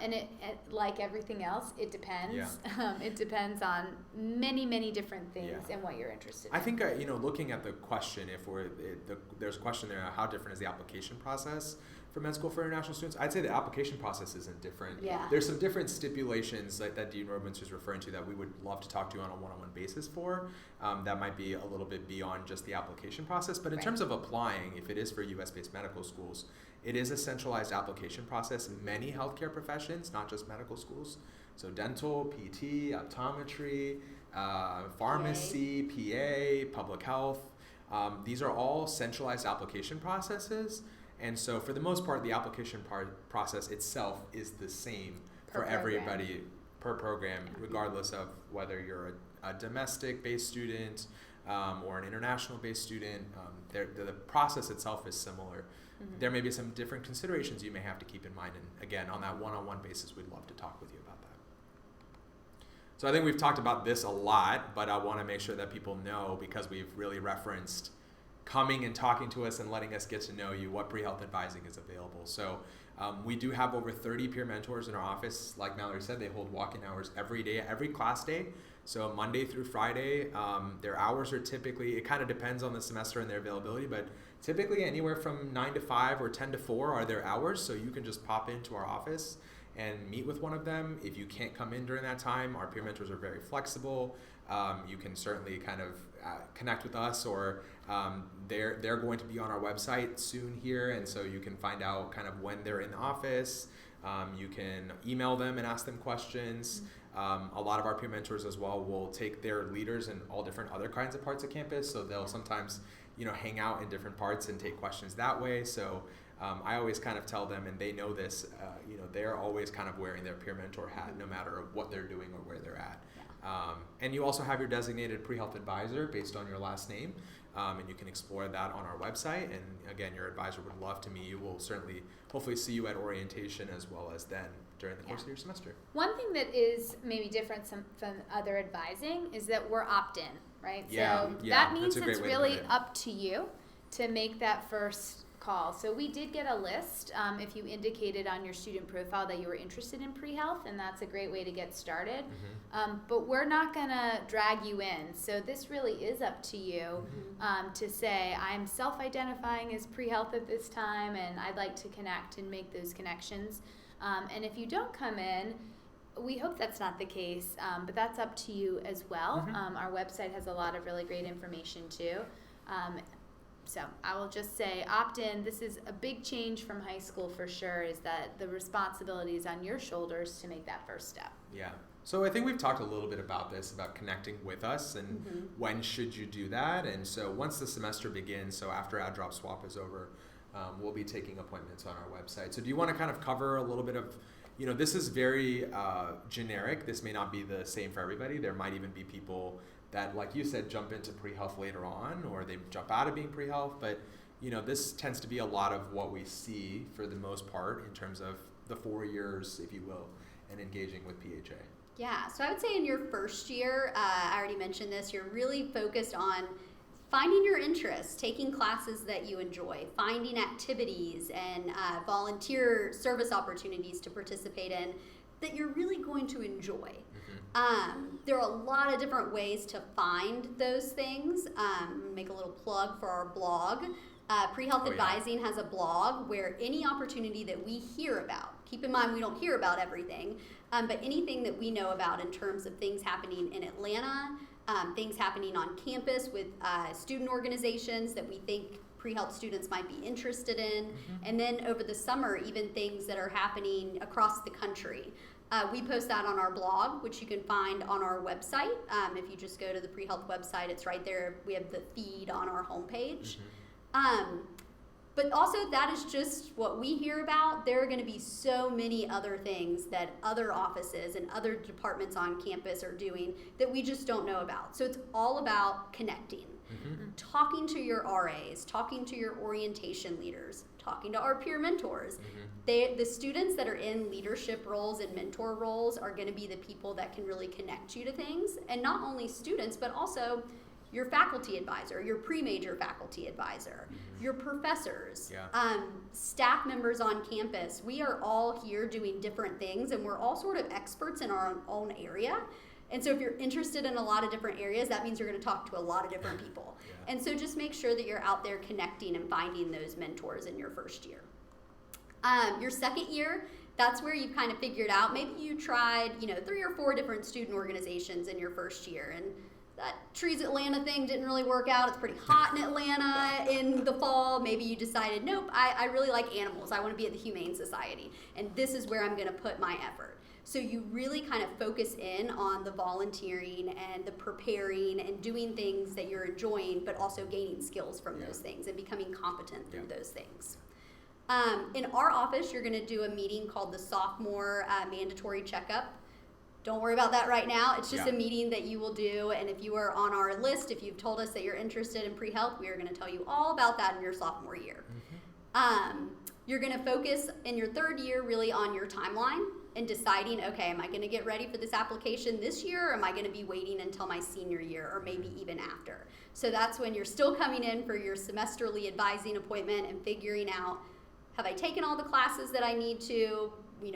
And it like everything else, it depends. It depends on many different things and what you're interested in. I think looking at the question, there's a question there: how different is the application process for med school for international students? I'd say the application process isn't different. There's some different stipulations that Dean Robins was referring to that we would love to talk to you on a one-on-one basis for. That might be a little bit beyond just the application process. But in terms of applying, if it is for U.S.-based medical schools, it is a centralized application process. Many healthcare professions, not just medical schools, so dental, PT, optometry, pharmacy, PA, public health, these are all centralized application processes. And so for the most part, the application process itself is the same for everybody per program, regardless of whether you're a domestic-based student or an international-based student. The process itself is similar. There may be some different considerations you may have to keep in mind. And again, on that one-on-one basis, we'd love to talk with you about that. So I think we've talked about this a lot, but I want to make sure that people know, because we've really referenced coming and talking to us and letting us get to know you, what pre-health advising is available. So we do have over 30 peer mentors in our office. Like Mallory said, they hold walk-in hours every day, every class day. So Monday through Friday, their hours are typically, it kind of depends on the semester and their availability, but typically anywhere from 9 to 5 or 10 to 4 are their hours. So you can just pop into our office and meet with one of them. If you can't come in during that time, our peer mentors are very flexible. You can certainly kind of connect with us, or they're going to be on our website soon here, and so you can find out kind of when they're in the office. You can email them and ask them questions. A lot of our peer mentors as well will take their leaders in all different other kinds of parts of campus, so they'll sometimes hang out in different parts and take questions that way. So I always kind of tell them, and they know this, they're always kind of wearing their peer mentor hat no matter what they're doing or where they're at. And you also have your designated pre-health advisor based on your last name, and you can explore that on our website. And again, your advisor would love to meet you. We'll certainly, hopefully see you at orientation as well as then during the course of your semester. One thing that is maybe different from other advising is that we're opt-in, right? So that means it's really up to you to make that first call. So we did get a list if you indicated on your student profile that you were interested in pre-health, and that's a great way to get started. But we're not going to drag you in. So this really is up to you to say, I'm self-identifying as pre-health at this time, and I'd like to connect and make those connections. And if you don't come in, we hope that's not the case, but that's up to you as well. Our website has a lot of really great information too. So I will just say opt-in. This is a big change from high school for sure, is that the responsibility is on your shoulders to make that first step. Yeah. So I think we've talked a little bit about this, about connecting with us and when should you do that. And so once the semester begins, so after Add Drop Swap is over, we'll be taking appointments on our website. So do you want to kind of cover a little bit of, this is very generic. This may not be the same for everybody. There might even be people that, like you said, jump into pre-health later on, or they jump out of being pre-health. But, this tends to be a lot of what we see for the most part in terms of the 4 years, if you will, and engaging with PHA. Yeah, so I would say in your first year, I already mentioned this, you're really focused on finding your interests, taking classes that you enjoy, finding activities and volunteer service opportunities to participate in that you're really going to enjoy. There are a lot of different ways to find those things. Make a little plug for our blog. Pre-Health Advising has a blog where any opportunity that we hear about, keep in mind we don't hear about everything, but anything that we know about in terms of things happening in Atlanta, things happening on campus with student organizations that we think pre-health students might be interested in, and then over the summer, even things that are happening across the country. We post that on our blog, which you can find on our website. If you just go to the pre-health website, it's right there. We have the feed on our homepage. But also, that is just what we hear about. There are going to be so many other things that other offices and other departments on campus are doing that we just don't know about. So it's all about connecting, talking to your RAs, talking to your orientation leaders, talking to our peer mentors. The students that are in leadership roles and mentor roles are going to be the people that can really connect you to things. And not only students, but also your faculty advisor, your pre-major faculty advisor, your professors, staff members on campus. We are all here doing different things, and we're all sort of experts in our own area. And so if you're interested in a lot of different areas, that means you're going to talk to a lot of different people. And so just make sure that you're out there connecting and finding those mentors in your first year. Your second year, that's where you've kind of figured out, maybe you tried, 3 or 4 different student organizations in your first year, and that Trees Atlanta thing didn't really work out. It's pretty hot in Atlanta in the fall. Maybe you decided, nope, I really like animals. I want to be at the Humane Society, and this is where I'm going to put my effort. So you really kind of focus in on the volunteering and the preparing and doing things that you're enjoying, but also gaining skills from those things and becoming competent through those things. In our office, you're going to do a meeting called the Sophomore Mandatory Checkup. Don't worry about that right now. It's just a meeting that you will do, and if you are on our list, if you've told us that you're interested in pre-health, we are going to tell you all about that in your sophomore year. You're going to focus in your third year really on your timeline and deciding, okay, am I going to get ready for this application this year, or am I going to be waiting until my senior year, or maybe even after? So that's when you're still coming in for your semesterly advising appointment and figuring out, have I taken all the classes that I need to?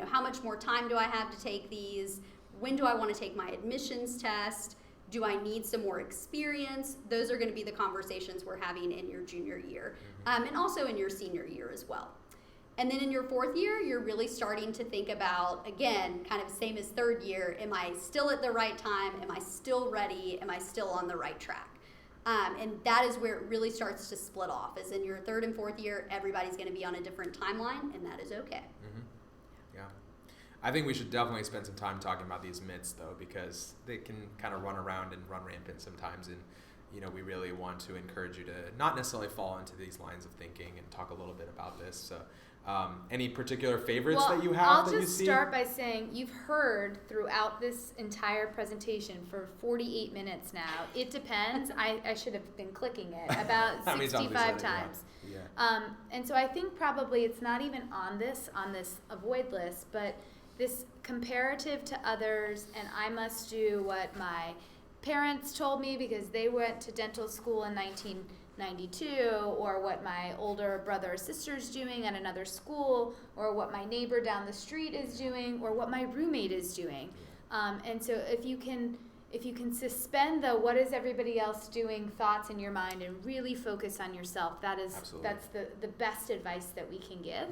How much more time do I have to take these? When do I want to take my admissions test? Do I need some more experience? Those are going to be the conversations we're having in your junior year, and also in your senior year as well. And then in your fourth year, you're really starting to think about, again, kind of same as third year, am I still at the right time? Am I still ready? Am I still on the right track? And that is where it really starts to split off, is in your third and fourth year, everybody's going to be on a different timeline, and that is okay. I think we should definitely spend some time talking about these myths, though, because they can kind of run around and run rampant sometimes. And, we really want to encourage you to not necessarily fall into these lines of thinking and talk a little bit about this. So any particular favorites that you have that you see? I'll just start by saying you've heard throughout this entire presentation for 48 minutes now. It depends. I should have been clicking it about 65 times. And so I think probably it's not even on this avoid list, but this comparative to others, and I must do what my parents told me because they went to dental school in 1992, or what my older brother or sister is doing at another school, or what my neighbor down the street is doing, or what my roommate is doing. And so if you can suspend the what is everybody else doing thoughts in your mind and really focus on yourself, that's the best advice that we can give.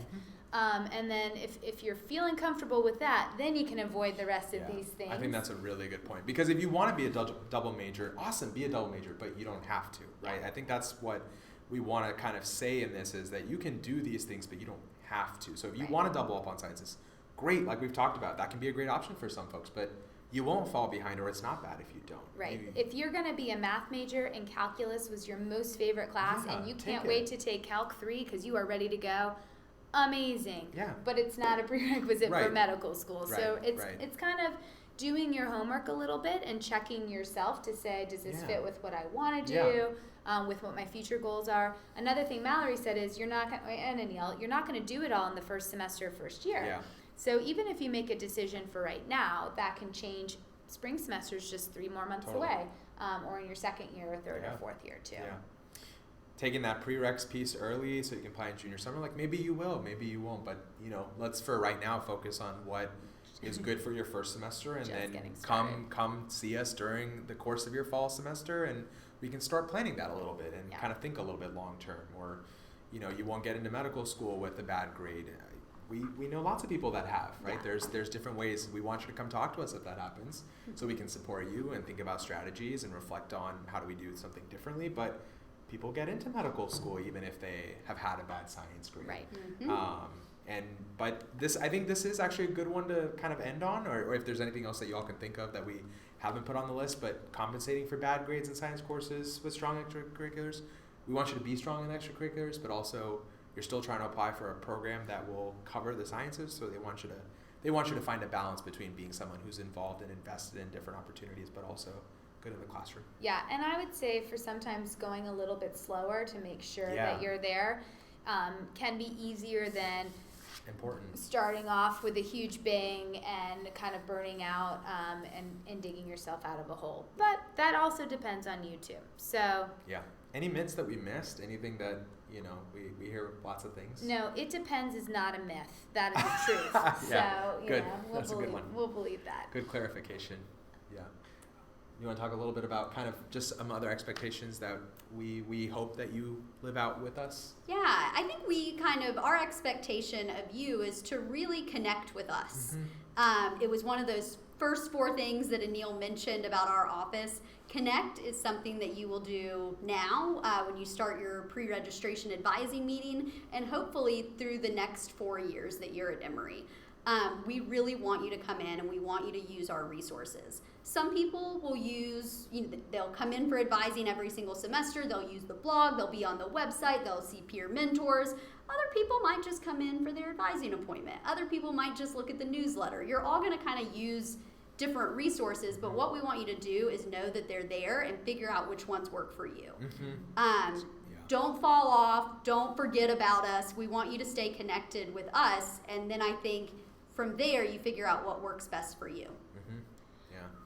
And then if you're feeling comfortable with that, then you can avoid the rest of these things. I think that's a really good point. Because if you want to be a double major, awesome, be a double major, but you don't have to, right? I think that's what we want to kind of say in this, is that you can do these things, but you don't have to. So if you want to double up on sciences, great, like we've talked about. That can be a great option for some folks, but you won't fall behind, or it's not bad if you don't. Right. If you're going to be a math major and calculus was your most favorite class, and you can't wait to take Calc 3 because you are ready to go, amazing. But it's not a prerequisite for medical school. So it's kind of doing your homework a little bit and checking yourself to say, does this fit with what I want to do, with what my future goals are. Another thing Mallory said is you're not going to do it all in the first semester of first year. So even if you make a decision for right now, that can change. Spring semester is just 3 more months away, or in your second year or third or fourth year too. Taking that prereqs piece early so you can apply in junior summer, like maybe you will, maybe you won't, but let's for right now focus on what is good for your first semester, and then come see us during the course of your fall semester, and we can start planning that a little bit and kind of think a little bit long term. Or you won't get into medical school with a bad grade. We know lots of people that have, right? There's different ways. We want you to come talk to us if that happens, so we can support you and think about strategies and reflect on how do we do something differently. But people get into medical school even if they have had a bad science grade. Right. But I think this is actually a good one to kind of end on, or if there's anything else that you all can think of that we haven't put on the list, but compensating for bad grades in science courses with strong extracurriculars. We want you to be strong in extracurriculars, but also you're still trying to apply for a program that will cover the sciences. So they want you to find a balance between being someone who's involved and invested in different opportunities, but also good in the classroom. Yeah, and I would say for sometimes going a little bit slower to make sure Yeah. that you're there can be easier than Important. starting off with a huge bang and kind of burning out and digging yourself out of a hole. But that also depends on you too. So Yeah. Any myths that we missed? Anything that, we hear lots of things? no, it depends is not a myth. That is the truth. Yeah, So good. We'll That's a good one. We'll believe that. Good clarification. Yeah. You want to talk a little bit about kind of just some other expectations that we hope that you live out with us? Yeah, I think our expectation of you is to really connect with us. It was one of those first 4 things that Anil mentioned about our office. Connect is something that you will do now when you start your pre-registration advising meeting, and hopefully through the next 4 years that you're at Emory. We really want you to come in and we want you to use our resources. Some people will they'll come in for advising every single semester, they'll use the blog, they'll be on the website, they'll see peer mentors. Other people might just come in for their advising appointment. Other people might just look at the newsletter. You're all going to kind of use different resources, but what we want you to do is know that they're there and figure out which ones work for you. Don't fall off. Don't forget about us. We want you to stay connected with us, and then I think from there you figure out what works best for you.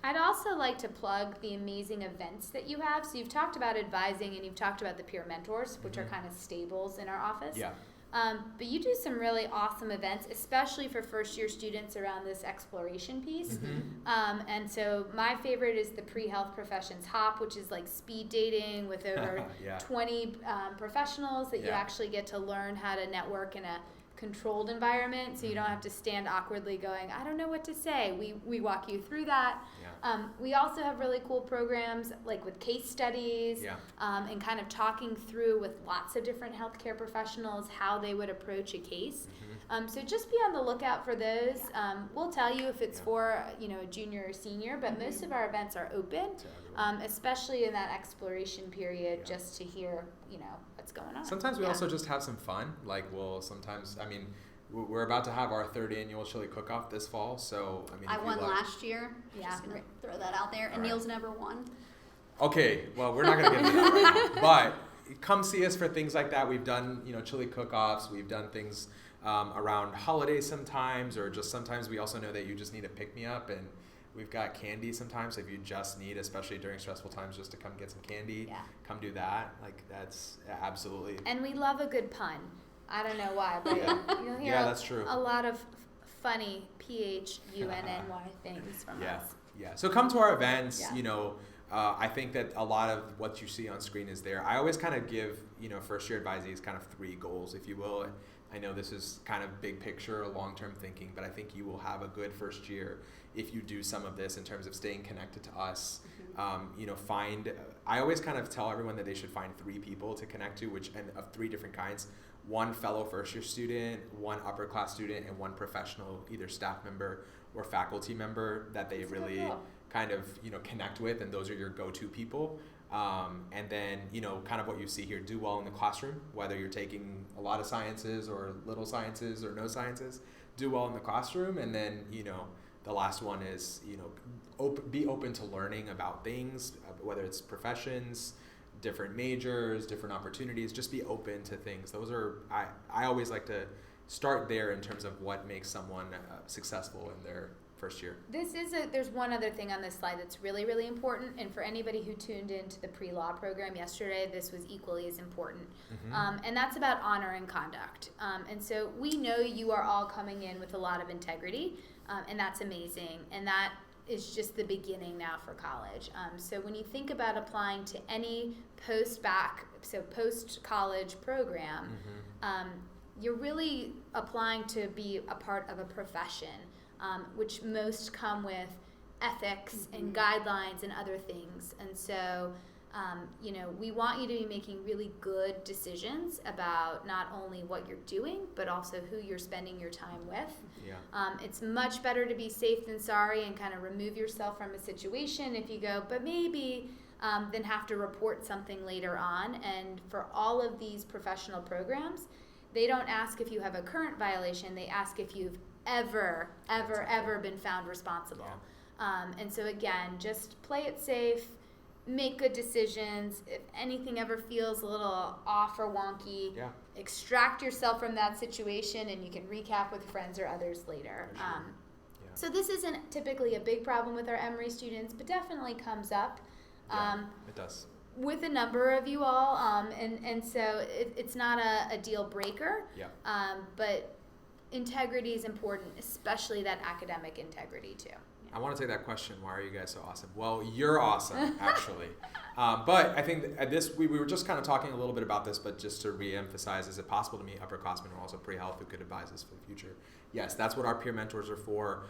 I'd also like to plug the amazing events that you have. So you've talked about advising and you've talked about the peer mentors, which are kind of stables in our office. Yeah. But you do some really awesome events, especially for first-year students around this exploration piece. And so my favorite is the Pre-Health Professions Hop, which is like speed dating with over 20 professionals that you actually get to learn how to network in a controlled environment, so you don't have to stand awkwardly going, I don't know what to say. We walk you through that. We also have really cool programs like with case studies and kind of talking through with lots of different healthcare professionals how they would approach a case. So just be on the lookout for those. We'll tell you if it's for a junior or senior, but most of our events are open, especially in that exploration period, just to hear what's going on. Sometimes we also just have some fun. Like we're about to have our 3rd annual chili cook-off this fall, so I won last year. Yeah, just gonna throw that out there. And Neil's never won. Okay, well, we're not gonna get into that right now, but come see us for things like that. We've done chili cook-offs. We've done things around holidays sometimes, or just sometimes we also know that you just need a pick-me-up, and we've got candy sometimes if you just need, especially during stressful times, just to come get some candy. Come do that. Like, that's absolutely. And we love a good pun. I don't know why, but you'll hear that's true. a lot of funny PHUNNY things from us. Yeah. So come to our events. I think that a lot of what you see on screen is there. I always kind of give first-year advisees kind of 3 goals, if you will. I know this is kind of big picture, long-term thinking, but I think you will have a good first year if you do some of this in terms of staying connected to us. I always kind of tell everyone that they should find 3 people to connect to, and of 3 different kinds. 1 fellow first-year student, 1 upper-class student, and 1 professional, either staff member or faculty member that they really kind of connect with, and those are your go-to people. And then, kind of what you see here, do well in the classroom, whether you're taking a lot of sciences or little sciences or no sciences, do well in the classroom. And then, the last one is, be open to learning about things, whether it's professions, different majors, different opportunities, just be open to things. Those are, I always like to start there in terms of what makes someone successful in their first year. There's one other thing on this slide that's really, really important, and for anybody who tuned into the pre-law program yesterday, this was equally as important. And that's about honor and conduct. And so we know you are all coming in with a lot of integrity, and that's amazing. And that is just the beginning now for college. So when you think about applying to any post-college program, you're really applying to be a part of a profession, which most come with ethics and guidelines and other things. And so, we want you to be making really good decisions about not only what you're doing, but also who you're spending your time with. It's much better to be safe than sorry and kind of remove yourself from a situation if you go, but maybe, than have to report something later on. And for all of these professional programs, they don't ask if you have a current violation. They ask if you've ever been found responsible. And so again, just play it safe, make good decisions. If anything ever feels a little off or wonky, extract yourself from that situation, and you can recap with friends or others later. So this isn't typically a big problem with our Emory students, but definitely comes up. It does. With a number of you all, and so it's not a deal breaker, but integrity is important, especially that academic integrity too. I want to take that question, why are you guys so awesome? Well, you're awesome, actually. But I think we were just kind of talking a little bit about this, but just to re-emphasize, is it possible to meet upperclassmen who are also pre-health who could advise us for the future? Yes, that's what our peer mentors are for.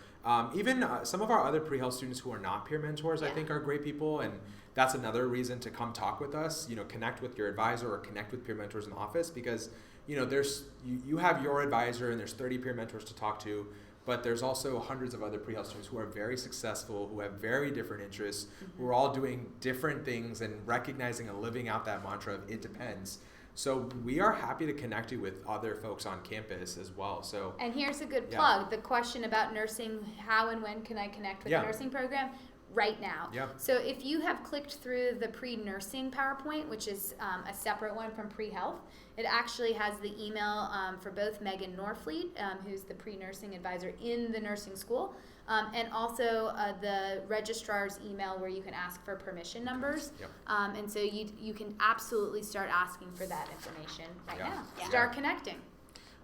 Even some of our other pre-health students who are not peer mentors, I think are great people, and that's another reason to come talk with us, connect with your advisor or connect with peer mentors in the office, because, you have your advisor and there's 30 peer mentors to talk to, but there's also hundreds of other pre-health students who are very successful, who have very different interests, who are all doing different things and recognizing and living out that mantra of it depends. So we are happy to connect you with other folks on campus as well. So and here's a good plug. The question about nursing, how and when can I connect with the nursing program? Right now. So if you have clicked through the pre-nursing PowerPoint, which is a separate one from pre-health, it actually has the email for both Megan Norfleet, who's the pre-nursing advisor in the nursing school, and also the registrar's email where you can ask for permission numbers. And so you can absolutely start asking for that information right now. Start connecting.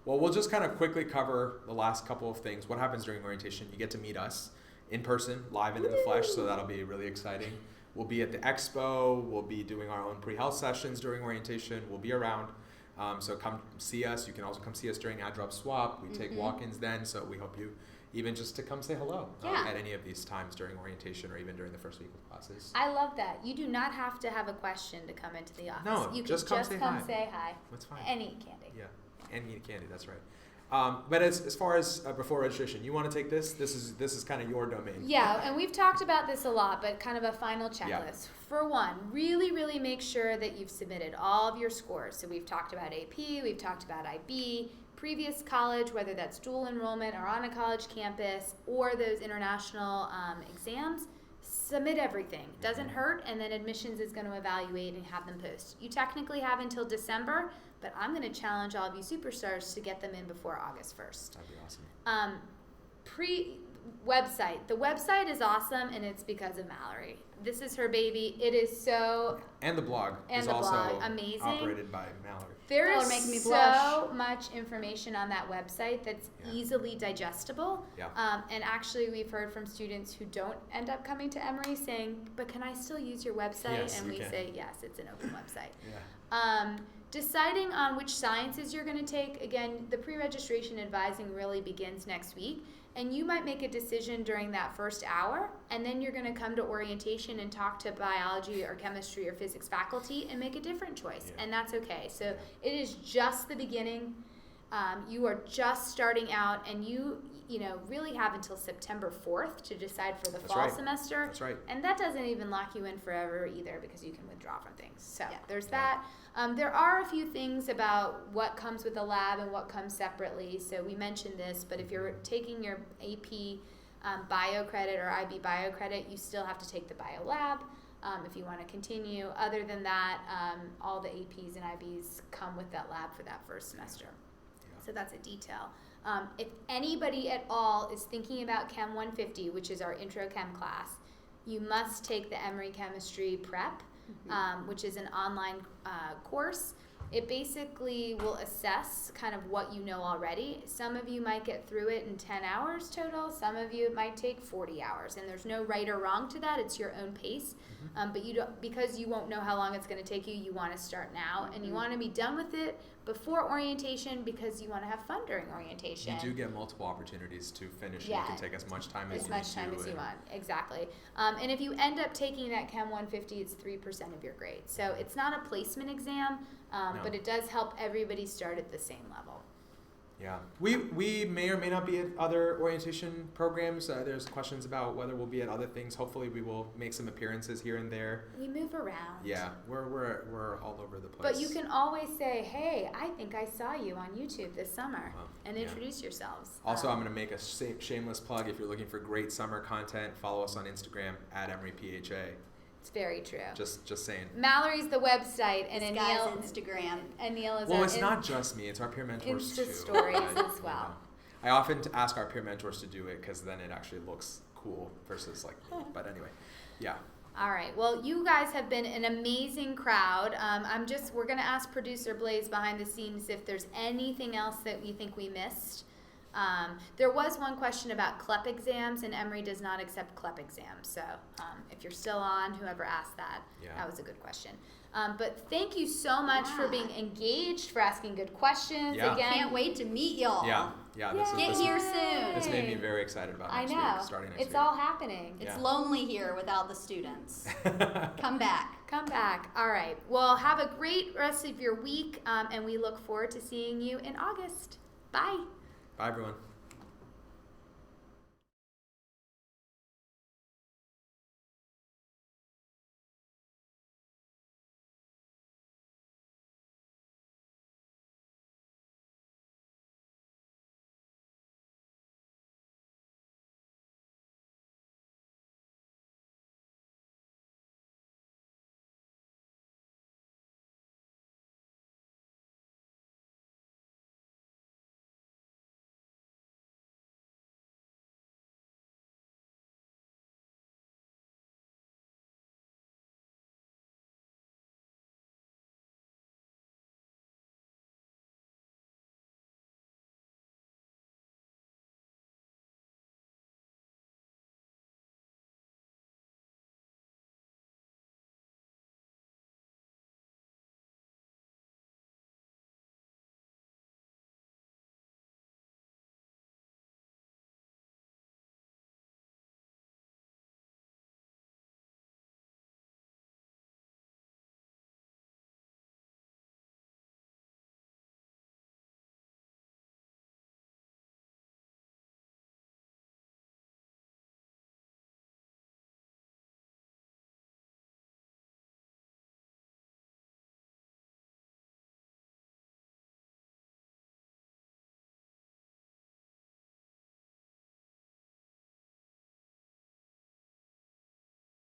Well, we'll just kind of quickly cover the last couple of things. What happens during orientation? You get to meet us in person, live and in the flesh, so that'll be really exciting. We'll be at the expo. We'll be doing our own pre-health sessions during orientation. We'll be around. So come see us. You can also come see us during add-drop swap. We take walk-ins then, so we hope you even just to come say hello at any of these times during orientation or even during the first week of classes. I love that. You do not have to have a question to come into the office. No, you just can come just say come hi. say hi. That's fine. And eat candy. Yeah, and eat candy, that's right. But as far as before registration, you want to take this? This is kind of your domain. Yeah, and we've talked about this a lot, but kind of a final checklist. For one, really make sure that you've submitted all of your scores. So we've talked about AP, we've talked about IB, previous college, whether that's dual enrollment or on a college campus, or those international exams. Submit everything. Doesn't hurt, and then admissions is going to evaluate and have them post. You technically have until December, but I'm going to challenge all of you superstars to get them in before August 1st. That'd be awesome. Website. The website is awesome, and it's because of Mallory. This is her baby. It is so... And the blog and is also blog. Amazing. Operated by Mallory. There is making me so blush. much information on that website that's easily digestible. And actually, we've heard from students who don't end up coming to Emory saying, but can I still use your website? Yes, and we can. say, yes, it's an open website. Deciding on which sciences you're going to take, again, the pre-registration advising really begins next week. And you might make a decision during that first hour, and then you're going to come to orientation and talk to biology or chemistry or physics faculty and make a different choice, and that's okay. So it is just the beginning. You are just starting out, and you really have until September 4th to decide for the fall semester. That's right. And that doesn't even lock you in forever either, because you can withdraw from things. So there's that. There are a few things about what comes with the lab and what comes separately. So we mentioned this, but if you're taking your AP bio credit or IB bio credit, you still have to take the bio lab if you want to continue. Other than that, all the APs and IBs come with that lab for that first semester. So that's a detail. If anybody at all is thinking about Chem 150, which is our intro chem class, you must take the Emory Chemistry Prep, which is an online course. It basically will assess kind of what you know already. Some of you might get through it in 10 hours total. Some of you it might take 40 hours. And there's no right or wrong to that. It's your own pace. But you don't, because you won't know how long it's going to take you, you want to start now. And you want to be done with it before orientation because you want to have fun during orientation. You do get multiple opportunities to finish. You can take as much time as you want. Exactly. And if you end up taking that Chem 150, it's 3% of your grade. So it's not a placement exam, but it does help everybody start at the same level. Yeah, we may or may not be at other orientation programs. There's questions about whether we'll be at other things. Hopefully, we will make some appearances here and there. We move around. Yeah, we're all over the place. But you can always say, "Hey, I think I saw you on YouTube this summer," and introduce yourselves. Also, I'm going to make a shameless plug. If you're looking for great summer content, follow us on Instagram at Emory PHA. It's very true. Just saying. Mallory's the website, and This Anil guy's Instagram. Anil is Well, our it's not just me. It's our peer mentors too. Insta stories as well. I often ask our peer mentors to do it because then it actually looks cool versus like me. But anyway, yeah. All right. Well, you guys have been an amazing crowd. We're gonna ask producer Blaze behind the scenes if there's anything else that you think we missed. There was one question about CLEP exams, and Emory does not accept CLEP exams. So if you're still on, whoever asked that, that was a good question. But thank you so much for being engaged, for asking good questions. Yeah. Again, Can't wait to meet y'all. Yeah. Get here soon. This made me very excited about I next know. week, starting next It's week. all happening. It's lonely here without the students. Come back. Come back. All right. Well, have a great rest of your week, and we look forward to seeing you in August. Bye. Bye, everyone.